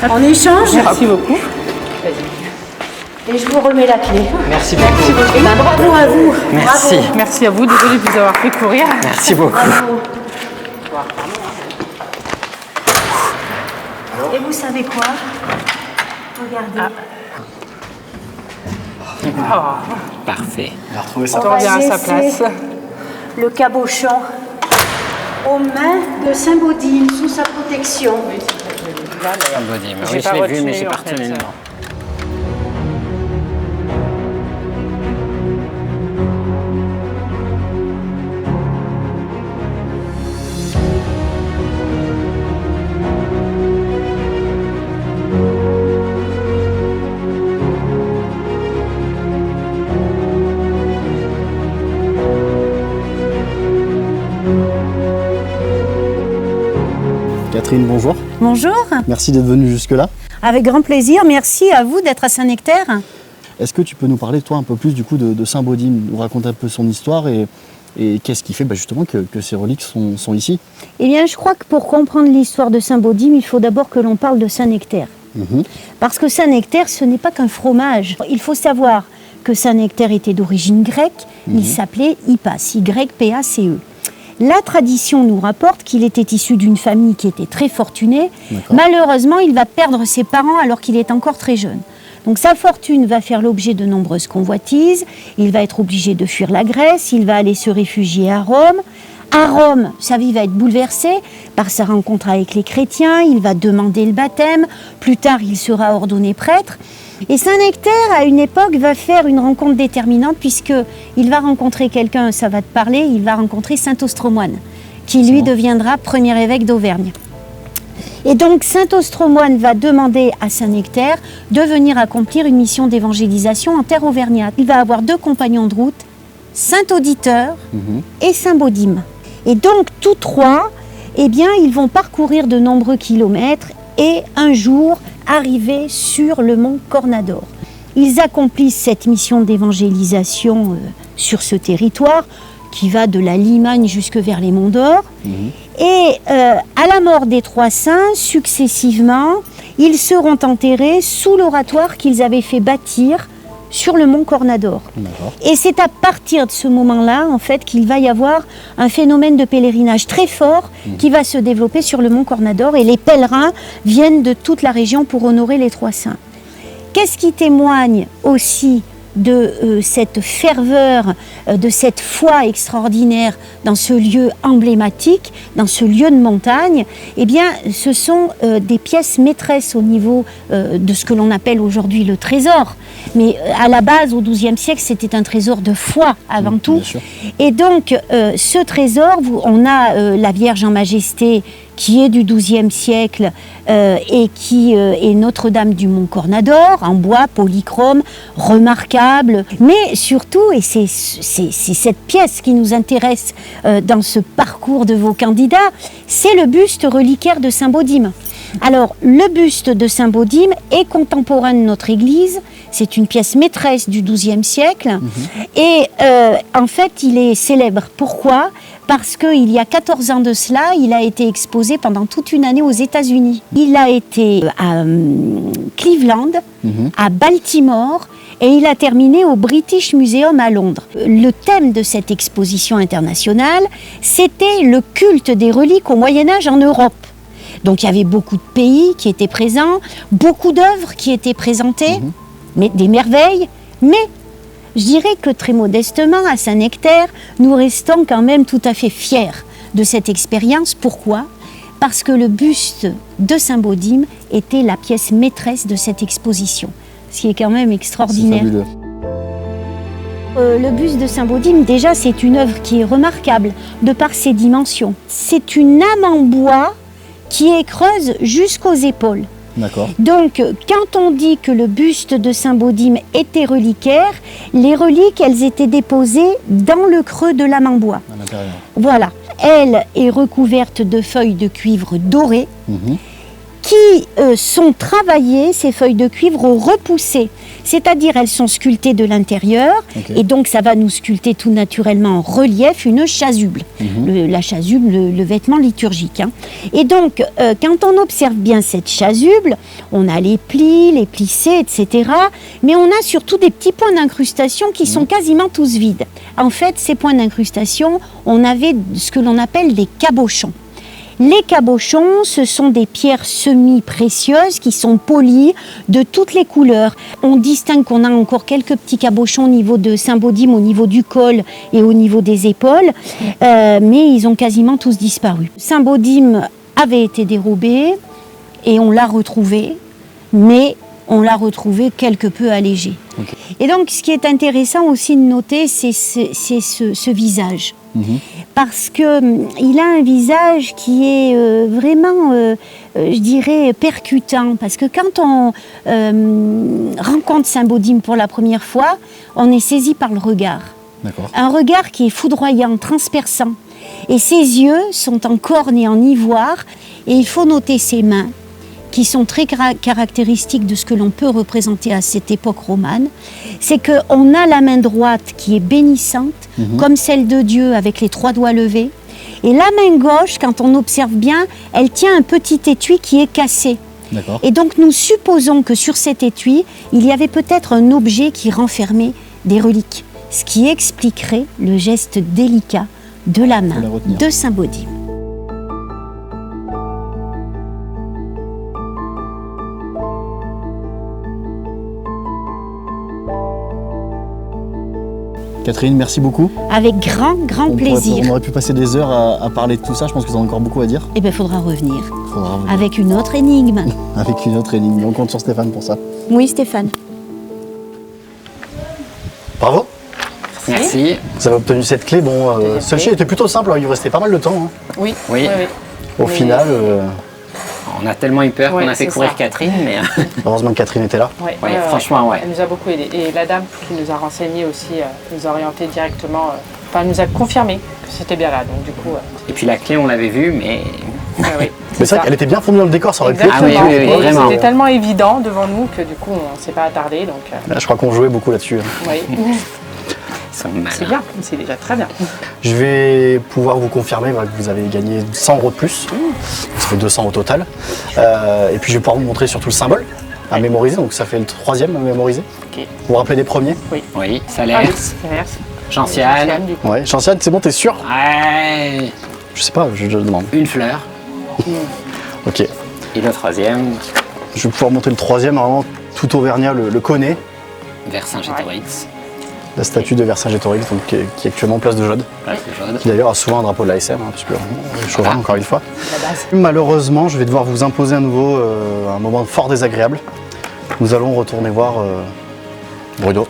En échange? Merci beaucoup. Et je vous remets la clé. Merci beaucoup. Eh ben, bravo à vous. Merci. Bravo. Merci à vous. Désolée de vous avoir fait courir. Merci beaucoup. Bravo. Et vous savez quoi? Regardez. Parfait. Elle a retrouvé ça. On revient à sa place. Le cabochon aux mains de Saint-Baudime sous sa protection. Oui, J'ai je pas l'ai vu, retenu, mais j'ai en pas retenu fait. le nom. Catherine, bonjour. Bonjour, Merci d'être venue jusque-là. avec grand plaisir. Merci à vous d'être à Saint-Nectaire. Est-ce que tu peux nous parler, toi, un peu plus du coup de Saint-Baudime, nous raconter un peu son histoire et qu'est-ce qui fait justement que ces reliques sont ici? Eh bien, je crois que pour comprendre l'histoire de Saint-Baudime, il faut d'abord que l'on parle de Saint-Nectaire. Parce que Saint-Nectaire, ce n'est pas qu'un fromage. Il faut savoir que Saint-Nectaire était d'origine grecque. Il s'appelait Hippace, Y-P-A-C-E. La tradition nous rapporte qu'il était issu d'une famille qui était très fortunée. Malheureusement, il va perdre ses parents alors qu'il est encore très jeune. Donc sa fortune va faire l'objet de nombreuses convoitises. Il va être obligé de fuir la Grèce. Il va aller se réfugier à Rome. À Rome, sa vie va être bouleversée par sa rencontre avec les chrétiens. Il va demander le baptême. Plus tard, il sera ordonné prêtre. Et Saint-Nectaire, à une époque, va faire une rencontre déterminante puisqu'il va rencontrer quelqu'un, ça va te parler, il va rencontrer saint Ostromoine, qui lui deviendra premier évêque d'Auvergne. Et donc Saint-Ostromoine va demander à Saint-Nectaire de venir accomplir une mission d'évangélisation en terre auvergnate. Il va avoir deux compagnons de route, Saint-Auditeur et Saint-Baudime. Et donc tous trois, eh bien, ils vont parcourir de nombreux kilomètres et un jour arriver sur le mont Cornador. Ils accomplissent cette mission d'évangélisation sur ce territoire qui va de la Limagne jusque vers les Monts d'Or. Et à la mort des trois saints, successivement, ils seront enterrés sous l'oratoire qu'ils avaient fait bâtir sur le mont Cornador. Et c'est à partir de ce moment-là, en fait, qu'il va y avoir un phénomène de pèlerinage très fort qui va se développer sur le mont Cornador. Et les pèlerins viennent de toute la région pour honorer les trois saints. Qu'est-ce qui témoigne aussi de cette ferveur, de cette foi extraordinaire dans ce lieu emblématique, dans ce lieu de montagne? Eh bien, ce sont des pièces maîtresses au niveau de ce que l'on appelle aujourd'hui le trésor. Mais à la base, au XIIe siècle, c'était un trésor de foi avant tout. Et donc, ce trésor, on a la Vierge en Majesté qui est du XIIe siècle et qui est Notre-Dame du Mont Cornador, en bois, polychrome, remarquable. Mais surtout, et c'est cette pièce qui nous intéresse dans ce parcours de vos candidats, c'est le buste reliquaire de Saint-Baudime. Alors, le buste de Saint-Baudime est contemporain de notre Église. C'est une pièce maîtresse du XIIe siècle. Et en fait, il est célèbre. Pourquoi ? Parce qu'il y a 14 ans de cela, il a été exposé pendant toute une année aux États-Unis. Il a été à Cleveland, à Baltimore, et il a terminé au British Museum à Londres. Le thème de cette exposition internationale, c'était le culte des reliques au Moyen-Âge en Europe. Donc il y avait beaucoup de pays qui étaient présents, beaucoup d'œuvres qui étaient présentées, mais des merveilles, mais Je dirais que très modestement, à Saint-Nectaire, nous restons quand même tout à fait fiers de cette expérience. Pourquoi ? Parce que le buste de Saint-Baudim était la pièce maîtresse de cette exposition, ce qui est quand même extraordinaire. C'est fabuleux. Le buste de Saint-Baudim, déjà, c'est une œuvre qui est remarquable de par ses dimensions. C'est une âme en bois qui est creuse jusqu'aux épaules. D'accord. Donc, quand on dit que le buste de Saint-Baudim était reliquaire, les reliques, elles étaient déposées dans le creux de l'âme en bois. À l'intérieur. Voilà. Elle est recouverte de feuilles de cuivre dorées qui sont travaillées, ces feuilles de cuivre repoussées. C'est-à-dire, elles sont sculptées de l'intérieur et donc ça va nous sculpter tout naturellement en relief une chasuble. La chasuble, le vêtement liturgique. Et donc, quand on observe bien cette chasuble, on a les plis, les plissés, etc. Mais on a surtout des petits points d'incrustation qui sont quasiment tous vides. En fait, ces points d'incrustation, on avait ce que l'on appelle des cabochons. Les cabochons, ce sont des pierres semi-précieuses qui sont polies de toutes les couleurs. On distingue qu'on a encore quelques petits cabochons au niveau de Saint-Baudim, au niveau du col et au niveau des épaules, mais ils ont quasiment tous disparu. Saint-Baudim avait été dérobé et on l'a retrouvé, mais on l'a retrouvé quelque peu allégé. Et donc, ce qui est intéressant aussi de noter, c'est ce visage. Parce qu'il a un visage qui est vraiment, je dirais, percutant. Parce que quand on rencontre Saint-Baudim pour la première fois, on est saisi par le regard. Un regard qui est foudroyant, transperçant. Et ses yeux sont en corne et en ivoire. Et il faut noter ses mains, qui sont très caractéristiques de ce que l'on peut représenter à cette époque romane, c'est qu'on a la main droite qui est bénissante, comme celle de Dieu avec les 3 doigts levés, et la main gauche, quand on observe bien, elle tient un petit étui qui est cassé. Et donc nous supposons que sur cet étui, il y avait peut-être un objet qui renfermait des reliques, ce qui expliquerait le geste délicat de la main de Saint-Baudim. Catherine, merci beaucoup. Avec grand plaisir. On aurait pu passer des heures à parler de tout ça, je pense que vous avez encore beaucoup à dire. Eh bien, il faudra revenir. Avec une autre énigme. Avec une autre énigme. On compte sur Stéphane pour ça. Oui, Stéphane. Bravo. Merci. Vous avez obtenu cette clé. Bon, celle-ci était plutôt simple, il vous restait pas mal de temps. Oui. Au final... On a tellement eu peur qu'on a fait courir Catherine, mais... Heureusement que Catherine était là. Franchement, Elle nous a beaucoup aidé. Et la dame qui nous a renseigné aussi, nous a orienté directement, nous a confirmé que c'était bien là. Donc du coup. Et puis la clé, on l'avait vue, mais. Mais c'est vrai qu'elle était bien fondue dans le décor, ça aurait pu être. Ah oui, vraiment. C'était tellement évident devant nous que du coup, on ne s'est pas attardé. Donc. Là, je crois qu'on jouait beaucoup là-dessus. Oui. C'est bien, c'est déjà très bien. Je vais pouvoir vous confirmer que vous avez gagné 100 € de plus. Ça fait 200 au total. Et puis je vais pouvoir vous montrer surtout le symbole à mémoriser. Donc ça fait le 3e à mémoriser. Vous vous rappelez des premiers? Oui, Salers, Gentiane. Ouais, Gentiane, c'est bon, t'es sûr? Ouais. Je sais pas, je demande. Une fleur. Ok. Et le 3e? Je vais pouvoir montrer le 3e, normalement tout auvergnat le connaît. Vercingétorix. La statue de Vercingétorix, qui est actuellement place de Jaude. Qui d'ailleurs a souvent un drapeau de l'ASM, puisque on est chauvin encore une fois. Malheureusement, je vais devoir vous imposer à nouveau un moment fort désagréable. Nous allons retourner voir Bruno,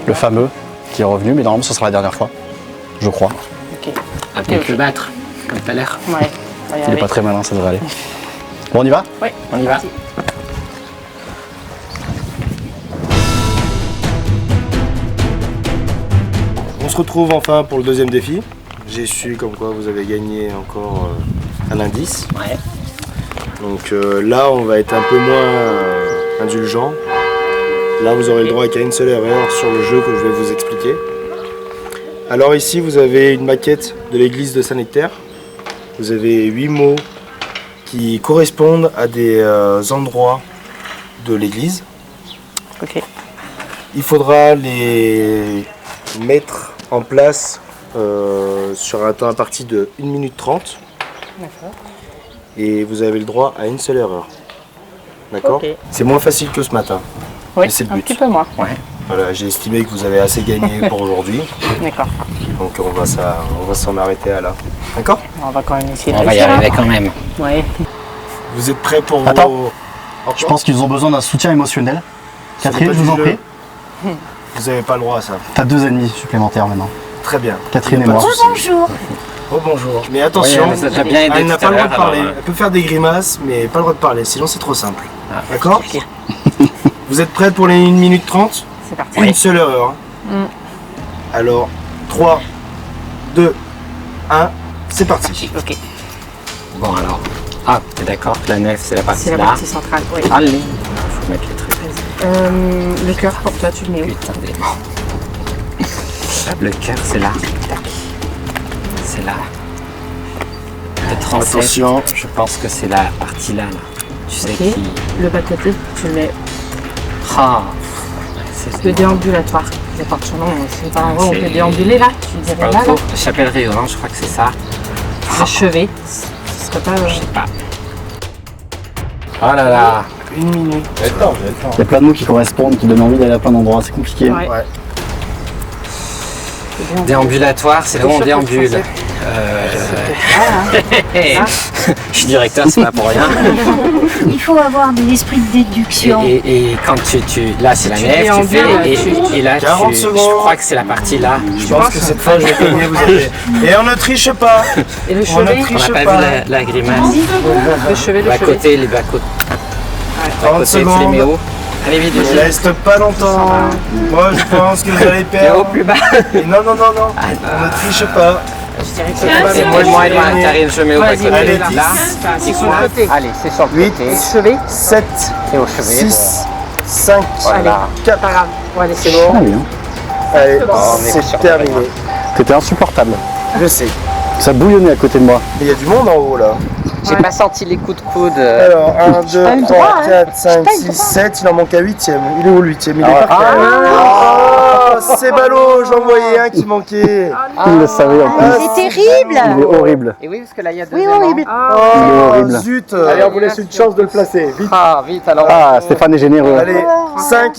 le fameux, qui est revenu, mais normalement ce sera la dernière fois, je crois. À peut-être le battre, comme tout à l'heure. Il n'est pas très malin, ça devrait aller. Bon, on y va? Oui, on y va. On se retrouve enfin pour le 2e défi. J'ai su comme quoi vous avez gagné encore un indice. Donc là, on va être un peu moins indulgent. Là, vous aurez le droit qu'à une seule erreur sur le jeu que je vais vous expliquer. Alors ici, vous avez une maquette de l'église de Saint-Nectaire. Vous avez 8 mots qui correspondent à des endroits de l'église. Il faudra les mettre en place sur un temps imparti de 1 minute 30. Et vous avez le droit à une seule erreur. D'accord? C'est moins facile que ce matin. Oui, c'est le but. Un petit peu moins. Voilà, j'ai estimé que vous avez assez gagné pour aujourd'hui. D'accord. Donc on va s'en arrêter à là. D'accord? On va quand même essayer de On va y réussir, arriver hein. quand même. Ouais. Vous êtes prêts pour Attends. vos... Je pense qu'ils ont besoin d'un soutien émotionnel. Catherine, pas je vous du en jeu. prie. Vous n'avez pas le droit à ça. T'as 2 ennemis supplémentaires maintenant. Très bien. Catherine et Pas de moi. souci. Bonjour. Oh bonjour. Mais attention, Oui, elle nous a déjà bien aidé elle n'a tout pas à le droit de l'heure, parler. alors, Elle peut faire des grimaces, mais pas le droit de parler, sinon c'est trop simple. D'accord? Vous êtes prêts pour les 1 minute 30? C'est parti. Une seule erreur. Alors, 3, 2, 1, c'est parti. Ok. Bon alors. Ah, t'es d'accord que la nef c'est la partie C'est la là. partie centrale, oui. Allez. Faut mettre les trucs. Le cœur pour toi, tu le mets où? Putain d'éléments. Le cœur c'est là. Tac. C'est là. Le transept, Attention. je pense que c'est la partie là. Tu sais Ok. qui. Le bas-côté, tu le mets. Ah. C'est Le déambulatoire. Ça porte son nom. C'est pas un vrai, on C'est- peut déambuler là. Tu c'est dirais pas là, là. autour. Chapelle Rion, je crois que c'est ça. Le chevet. Ce serait pas. Je sais pas. Oh là là. 1 minute. Il y a plein de mots qui correspondent, qui donnent envie d'aller à plein d'endroits, c'est compliqué. Ouais. Déambulatoire, c'est là où on déambule. Je suis directeur, c'est pas pour rien. Il faut avoir de l'esprit de déduction. Et quand là c'est la Tu nef, tu déambules, fais et là 40 je secondes. crois que c'est la partie là. Je pense que cette fois je vais gagner, vous avez. Et on ne triche pas. Et le On ne chevet. On triche n'a pas pas. vu la grimace. Le chevet, le Bas chevet. côté, les bas côtés. 30 Tu les mets secondes. haut. Allez vite, Il ne reste pas longtemps. Moi je pense que vous allez Plus haut, perdre. plus bas. Et non, non, non, non. On ne triche pas. Je dirais que C'est moi et moi, Karine, je mets au bas Vas-y, côté. allez, Là, 10. C'est sur le côté. allez, c'est sur le 8, côté. Chevet. 7, Et au chevet. 6, 5, Voilà. 4. Pas grave. Bon, allez, C'est bon? Allez, hein. Allez, on est c'est sur- terminé. T'étais insupportable. Je sais. Ça bouillonnait à côté de moi. Mais il y a du monde en haut là. J'ai pas senti les coups de coude. Alors, 1, 2, pas eu le 3, droit, hein. 4, 5, pas eu le 6, droit. 7. Il en manque un 8ème. Il est où le 8ème? Il est Ah, par terre. Oh, c'est ballot, j'en voyais un qui manquait. Il le savait en plus. C'est terrible. Il est horrible. Et oui, parce que là il y a deux Oui, aimants. horrible. Il est Oh, horrible. zut. Allez, on vous laisse une chance de le placer. Vite. Ah, vite alors. Ah, Stéphane est généreux. Allez, 5,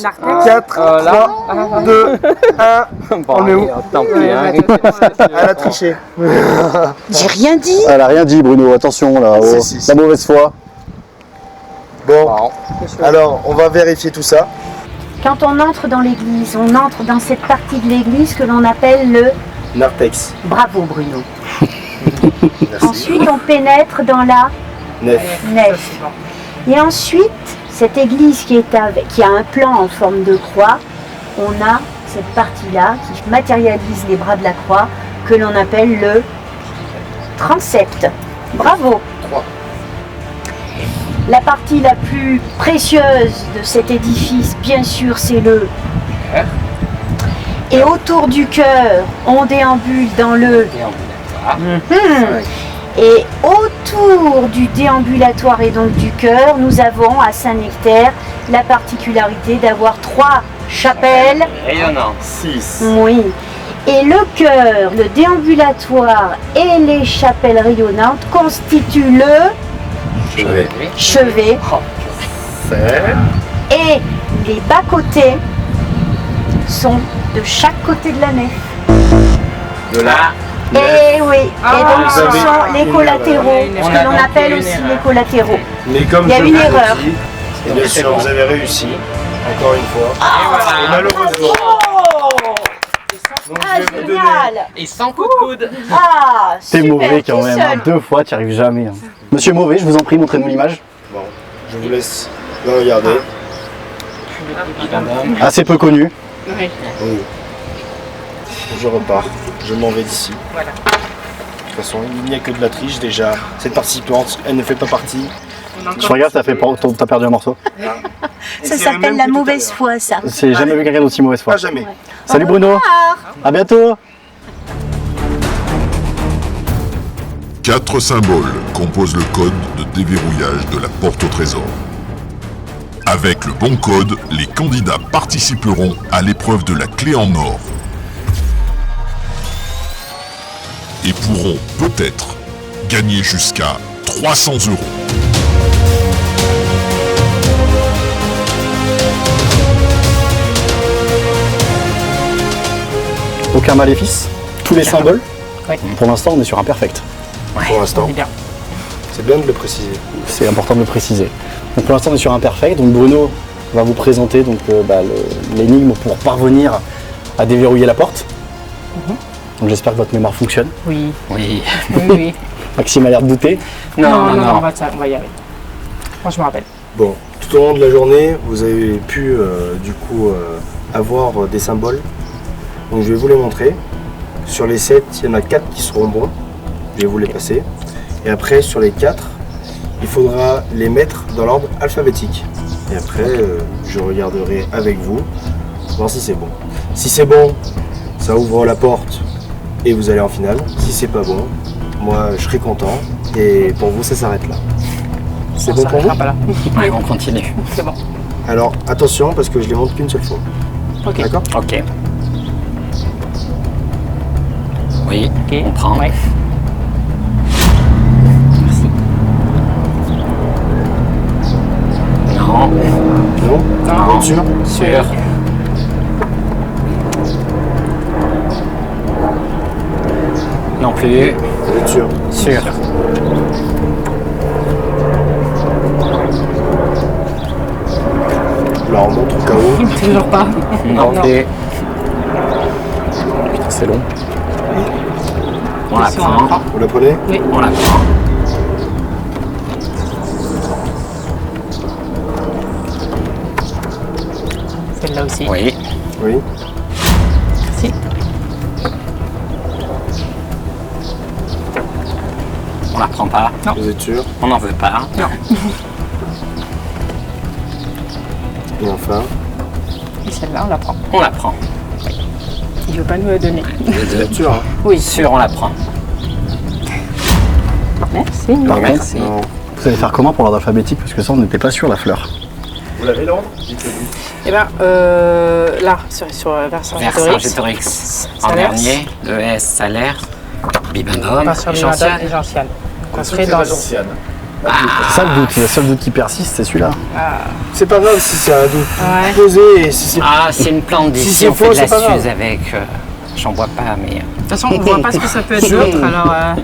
4, 3, 2, 1. Bon, on est où? allez, tant pis. Hein. Elle a triché. J'ai rien dit. Elle a rien dit, Bruno. Attention là. Oh, Si. La mauvaise foi. Bon, Bon. alors, on va vérifier tout ça. Quand on entre dans l'église, on entre dans cette partie de l'église que l'on appelle le Narthex. bravo Bruno. Merci. Ensuite, on pénètre dans la 9. nef. Et ensuite, cette église qui a un plan en forme de croix, on a cette partie-là qui matérialise les bras de la croix que l'on appelle le transept. Bravo. 3. La partie la plus précieuse de cet édifice, bien sûr, c'est le cœur. Et autour du cœur, on déambule dans le Et autour du déambulatoire et donc du cœur, nous avons à Saint-Nectaire la particularité d'avoir 3 chapelles. Rayonnant. 6. Oui. Et le cœur, le déambulatoire et les chapelles rayonnantes constituent le chevet. Et les bas-côtés sont de chaque côté de la nef. De là. Et oui, et donc ce vous avez sont les une collatéraux, erreur. ce On a que l'on donc appelle une aussi erreur. les collatéraux. Mais comme Il y a je une vous l'ai erreur. dit, et bien sûr, vous avez réussi, encore une fois. Et Et malheureusement, donc Ah, je vais vous donner. génial! Et sans coup de coude. Ah, T'es super, mauvais quand tout même. seul. 2 fois, tu n'y arrives jamais. hein. Monsieur Mauvais, je vous en prie, montrez-nous l'image. Bon, je vous laisse le regarder. Assez peu connu. Oui. Je repars, je m'en vais d'ici. Voilà. De toute façon, il n'y a que de la triche déjà. Cette participante, elle ne fait pas partie. Je regarde, t'as perdu un morceau. Ça s'appelle la mauvaise foi, ça. J'ai jamais vu quelqu'un d'aussi mauvaise foi. Pas jamais. Salut Bruno. À bientôt. 4 symboles composent le code de déverrouillage de la porte au trésor. Avec le bon code, les candidats participeront à l'épreuve de la clé en or et pourront peut-être gagner jusqu'à 300 €. Aucun maléfice. Tous les symboles. Oui. Pour l'instant, on est sur un perfect. Pour l'instant. C'est bien. C'est bien de le préciser. C'est important de le préciser. Donc pour l'instant, on est sur un perfect. Donc Bruno va vous présenter donc, l'énigme pour parvenir à déverrouiller la porte. Donc j'espère que votre mémoire fonctionne. Oui. Oui. Oui. Maxime a l'air de douter. Non, on va y aller. Moi, je me rappelle. Bon, tout au long de la journée, vous avez pu avoir des symboles. Donc je vais vous les montrer. Sur les 7, il y en a 4 qui seront bons. Je vais vous les passer. Et après, sur les 4, il faudra les mettre dans l'ordre alphabétique. Et après, je regarderai avec vous, voir si c'est bon. Si c'est bon, ça ouvre la porte et vous allez en finale. Si c'est pas bon, moi je serai content. Et pour vous, ça s'arrête là. C'est bon pour vous? Pas là. Ouais, on continue. C'est bon. Alors attention, parce que je les montre qu'une seule fois. Ok. D'accord? Ok. Oui, on prend. Ouais. Non. Non? Non. Sûr? Sûr. Non plus. Vous êtes sûr? Sûr. Je la remonte au cas où. Toujours pas. Non plus. Putain, c'est long. On la prend. Vous la prenez? Oui. On la prend. Celle-là aussi. Oui. Oui. Si. On la prend pas. Non. Vous êtes sûr? On n'en veut pas. Non. Et enfin? Et celle-là, on la prend. On la prend. Il veut pas nous la donner. Vous êtes sûr? Hein? Oui. Sûr, on la prend. Merci. Merci. Non. Vous allez faire comment pour l'ordre alphabétique? Parce que ça, on n'était pas sûr, la fleur. Vous l'avez l'ordre? Eh ben, là, sur Vercingétorix. En Salaire. dernier, le S, salaire, bibendum, On part sur gentiane. les gentianes. On serait dans C'est ça le doute, le seul doute qui persiste, c'est celui-là. C'est pas grave si c'est un doute Ouais. posé et si c'est... Ah, c'est une plante Si d'ici, c'est on fait faux, de la c'est pas grave. suze avec. J'en bois pas, mais. De toute façon, on voit pas ce que ça peut être d'autre, alors...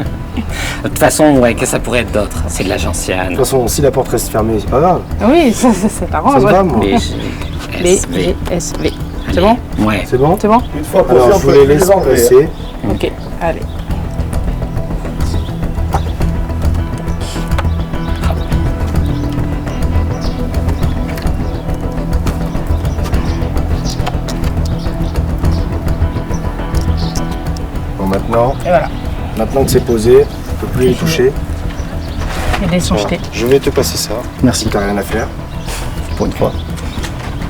De toute façon, ouais, que ça pourrait être d'autre. C'est de la gentiane. De toute façon, si la porte reste fermée, c'est pas grave. Oui, c'est pas grave. Ça me va, moi. B, G, S, V. BSV. C'est bon? Ouais. C'est bon? C'est bon? Une fois Alors, je vous les laisse passer. Ok, allez. Bon, maintenant, Et voilà. maintenant que c'est posé, on peut plus les toucher. Et les sont Voilà. jetés. Je vais te passer ça. Merci. T'as rien à faire. Pour une fois.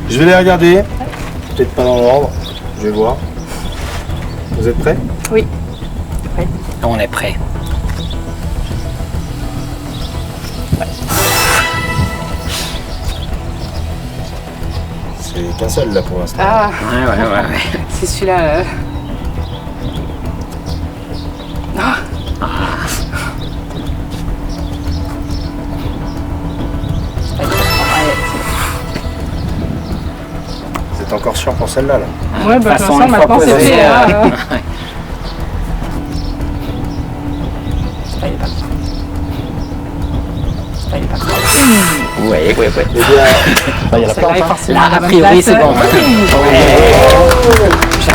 Je vais les regarder. Peut-être pas dans l'ordre. Je vais voir. Vous êtes prêts? Oui. On est prêt. C'est qu'un seul là pour l'instant. Ah, Ouais. c'est celui-là. Vous êtes encore sûr pour celle-là là? Ouais, bah, de toute façon, maintenant, c'est fait. Ouais. Eh bien, Là, il y a la porte. hein. Là, a priori, c'est bon.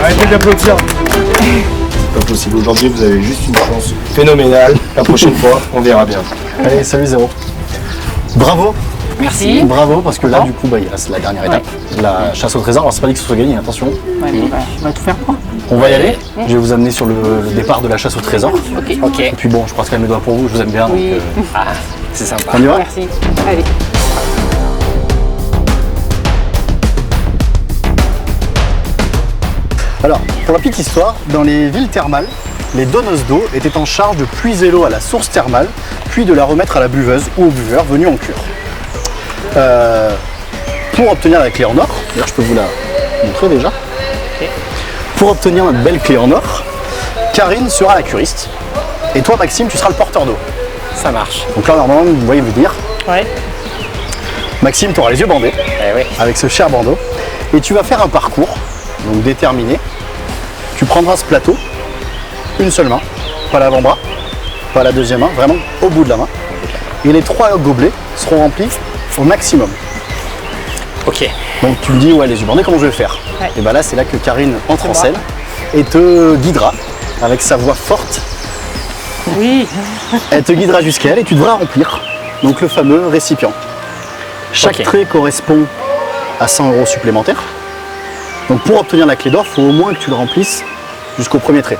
arrêtez d'applaudir. C'est pas possible. Aujourd'hui, vous avez juste une chance phénoménale. La prochaine fois, on verra bien. Allez, salut Zéro. Bravo. Merci. Bravo, parce que là, du coup, il reste la dernière étape. La chasse au trésor. Alors, c'est pas dit que ce soit gagné, attention. Ouais, bon, bah, on va tout faire pour. On va y aller. Je vais vous amener sur le départ de la chasse au trésor. Ok. Et puis bon, je croise quand même les doigts pour vous, je vous aime bien. Oui. Donc, Ah, c'est sympa. on y va? Merci. Allez. Alors, pour la petite histoire, dans les villes thermales, les donneuses d'eau étaient en charge de puiser l'eau à la source thermale, puis de la remettre à la buveuse ou au buveur venu en cure. Pour obtenir la clé en or, d'ailleurs je peux vous la montrer déjà. Pour obtenir notre belle clé en or, Karine sera la curiste et toi Maxime tu seras le porteur d'eau. Ça marche. Donc là normalement vous voyez venir. Ouais. Maxime tu auras les yeux bandés Eh oui. avec ce cher bandeau et tu vas faire un parcours donc déterminé Tu prendras ce plateau, une seule main, pas l'avant-bras, pas la deuxième main, vraiment au bout de la main. Et les 3 gobelets seront remplis au maximum. Ok. Donc tu me dis, ouais, les yeux bandés, comment je vais faire? Ouais. Et bien là, c'est là que Karine entre en scène et te guidera avec sa voix forte. Oui. Elle te guidera jusqu'à elle et tu devras remplir donc le fameux récipient. Chaque trait correspond à 100 € supplémentaires. Donc pour obtenir la clé d'or, il faut au moins que tu le remplisses jusqu'au premier trait.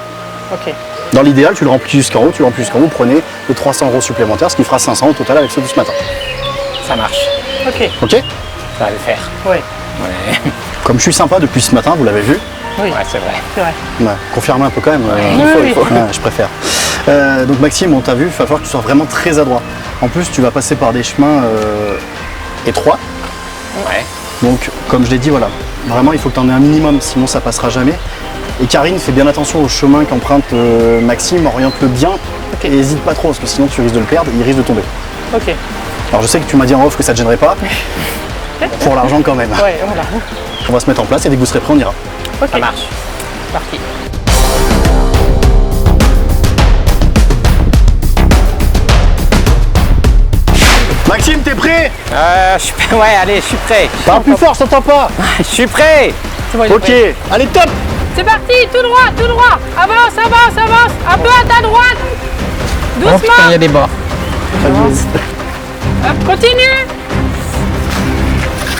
Ok. Dans l'idéal, tu le remplis jusqu'en haut, tu le remplis jusqu'en haut, prenez les 300 € supplémentaires, ce qui fera 500 au total avec ceux de ce matin. Ça marche. Ok. Ok? Ça va le faire. Oui. Ouais. Comme je suis sympa depuis ce matin, vous l'avez vu. Oui. Ouais, c'est vrai. C'est vrai. Ouais, confirmez un peu quand même. Il faut. Ouais, je préfère. Donc Maxime, on t'a vu, il va falloir que tu sois vraiment très adroit. En plus, tu vas passer par des chemins étroits. Ouais. Donc, comme je l'ai dit, voilà, vraiment, il faut que tu en aies un minimum, sinon ça passera jamais. Et Karine, fais bien attention au chemin qu'emprunte Maxime, oriente-le bien et n'hésite pas trop, parce que sinon tu risques de le perdre et il risque de tomber. Ok. Alors je sais que tu m'as dit en off que ça ne te gênerait pas, pour l'argent quand même. Ouais, voilà. On va se mettre en place et dès que vous serez prêts, on ira. Ok. Ça marche. Parti. Maxime, t'es prêt? Ouais, allez, je suis prêt. Parle plus fort, je t'entends pas. Je suis prêt. Ok, allez, top. C'est parti, tout droit, tout droit. Avance, avance, avance. Un peu à ta droite. Doucement. Oh putain, il y a des bords. Hop, continue.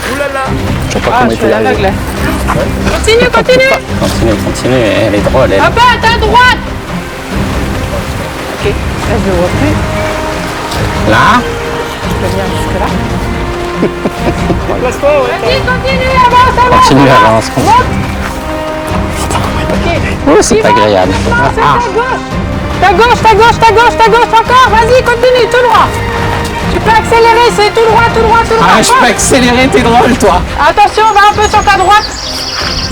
Je sais pas Ah, comment je il suis peut y arriver. aveugle. Continue, continue. Continue, elle est drôle, elle. Un peu à ta droite. Ok, là je le vois plus. Là. Je peux venir jusque là. Vas-y, continue, avance, avance. Continue, avance. Monte. Ok. Oh, c'est pas agréable. C'est ta gauche, ta gauche, ta gauche, ta gauche, encore. Vas-y, continue, tout droit. Tu peux accélérer, c'est tout droit, tout droit, tout droit. Ah, je peux accélérer, t'es drôle, toi. Attention, va un peu sur ta droite.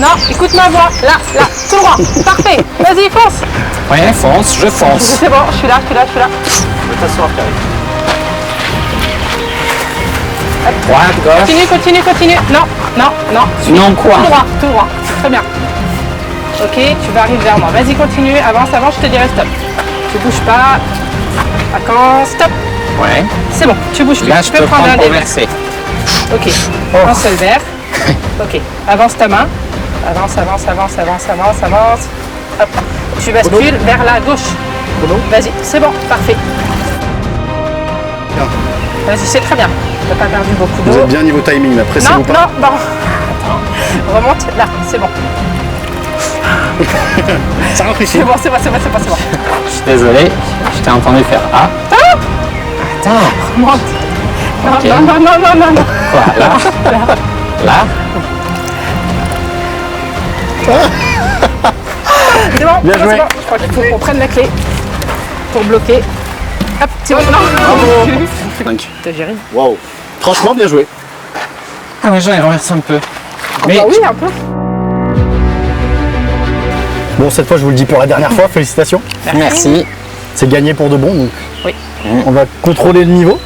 Non, écoute ma voix. Là, là, tout droit. Parfait. Vas-y, fonce. Ouais, fonce, je fonce. C'est bon, je suis là, je suis là, je suis là. Je vais t'asseoir, Karine. Droite, gauche. Continue, continue, continue. Non, non, non. Non, quoi? Tout droit, tout droit. Très bien. Ok, tu vas arriver vers moi. Vas-y, continue. Avance, avance, je te dirai stop. Tu bouges pas. Vacances, stop. Ouais. C'est bon, tu bouges plus. Là, tu je peux prendre un pour des verser. Ok, un seul verre. Ok, avance ta main. Avance, avance, avance, avance, avance, avance. Hop. Tu bascules vers la gauche. Vas-y, c'est bon, parfait. Vas-y, c'est très bien. Tu n'as pas perdu beaucoup d'eau. Vous êtes bien niveau timing, mais après c'est Non, vous pas. non, non. Attends. Remonte, là, c'est bon. Ça rentre ici. C'est bon, c'est bon, c'est bon, c'est bon, c'est bon. Je suis désolé, je t'ai entendu faire A. Stop. Attends. Remonte. Non, Ok. non, non, non, non, non, non. Quoi, là? Là? C'est bon, Bien c'est joué. bon. Je crois qu'il faut qu'on prenne la clé pour bloquer. Hop, c'est bon, non. Bravo. T'as géré. Waouh. Franchement, bien joué. Ah ouais, j'en ai renversé un peu. Mais Bah oui, un peu. Bon, cette fois, je vous le dis pour la dernière fois, félicitations. merci. C'est gagné pour de bon, donc Oui. on va contrôler le niveau.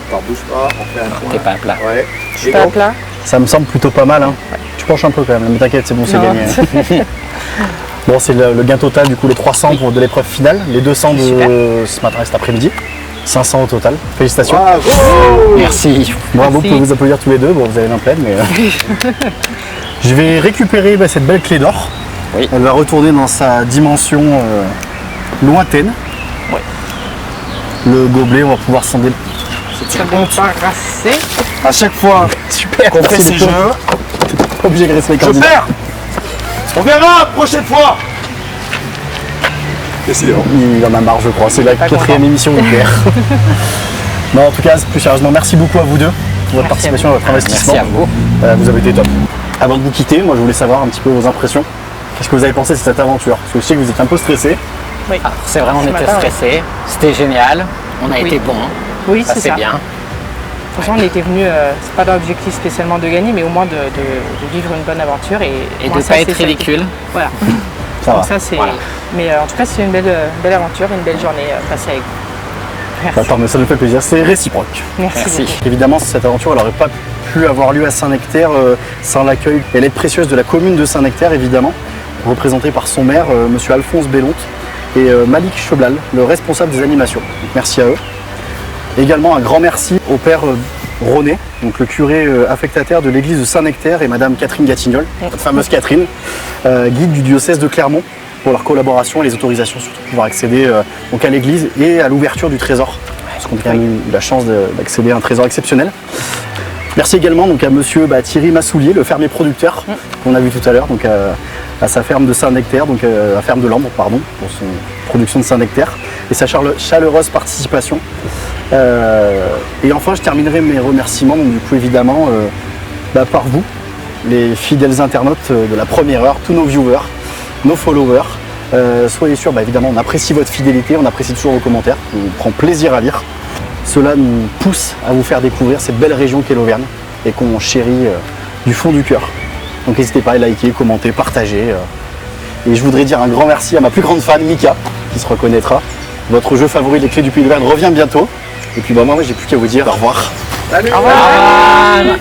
Alors bouge pas, on fait un point. T'es pas à plat. Ouais. Je suis pas à plat. Ça me semble plutôt pas mal. Hein. Tu penches un peu quand même, mais t'inquiète, c'est bon, c'est Non. gagné. Bon, c'est le gain total, du coup, les 300 pour de l'épreuve finale, les 200 de ce matin et cet après-midi. 500 au total. Félicitations. Merci. Bravo, vous Merci. pouvez vous applaudir tous les deux. Bon, vous avez l'un pleine, mais. Je vais récupérer cette belle clé d'or. Oui. Elle va retourner dans sa dimension lointaine. Oui. Le gobelet, on va pouvoir s'en dé... Ça débarrasser. À chaque fois qu'on fait ces jeux, t'es obligé de rester les candidats. perds. On verra prochaine fois. Décidément. Il en a marre, je crois. C'est la Pas 4e content. émission où il perd. Non, en tout cas, plus sérieusement, merci beaucoup à vous deux pour votre Merci participation, à votre investissement. Merci à vous. Vous avez été top. Avant de vous quitter, moi, je voulais savoir un petit peu vos impressions. Qu'est-ce que vous avez pensé de cette aventure? Parce que je sais que vous êtes un peu stressé. Oui. Alors, c'est vrai, on Ce était matin, ouais. stressés. C'était génial. On a Oui. été bons. Oui, Ça, c'est c'est ça. bien. De toute façon, on était venus, c'est pas dans l'objectif spécialement de gagner, mais au moins de vivre une bonne aventure. Et Et moi, de ça, pas c'est être ça qui- ridicule. Voilà. Ça va. Donc ça, c'est... Voilà. Mais en tout cas, c'est une belle aventure, une belle journée passée avec vous. Merci. Attends, mais ça nous fait plaisir. C'est réciproque. Merci. Merci. beaucoup. Évidemment, cette aventure, elle n'aurait pas pu avoir lieu à Saint-Nectaire sans l'accueil et l'aide précieuse de la commune de Saint-Nectaire, évidemment. représenté par son maire, monsieur Alphonse Bellonte, et Malik Choblal, le responsable des animations. Donc, merci à eux. Également un grand merci au père Ronet, donc le curé affectataire de l'église de Saint-Nectaire, et madame Catherine Gatignol, cette fameuse Catherine, guide du diocèse de Clermont, pour leur collaboration et les autorisations surtout pour pouvoir accéder donc à l'église et à l'ouverture du trésor, parce qu'on a quand même eu la chance d'accéder à un trésor exceptionnel. Merci également donc à monsieur Thierry Massoulier, le fermier producteur qu'on a vu tout à l'heure, donc à sa ferme de Saint-Nectaire, donc la ferme de Lambre, pardon, pour son production de Saint-Nectaire, et sa chaleureuse participation. Et enfin, je terminerai mes remerciements, donc du coup évidemment par vous, les fidèles internautes de la première heure, tous nos viewers, nos followers. Soyez sûrs, évidemment, on apprécie votre fidélité, on apprécie toujours vos commentaires, on prend plaisir à lire. Cela nous pousse à vous faire découvrir cette belle région qu'est l'Auvergne et qu'on chérit du fond du cœur. Donc n'hésitez pas à liker, commenter, partager. Et je voudrais dire un grand merci à ma plus grande fan, Mika, qui se reconnaîtra. Votre jeu favori, les clés du Pays d'Auvergne, revient bientôt. Et puis moi, j'ai plus qu'à vous dire au revoir. Salut. Au revoir.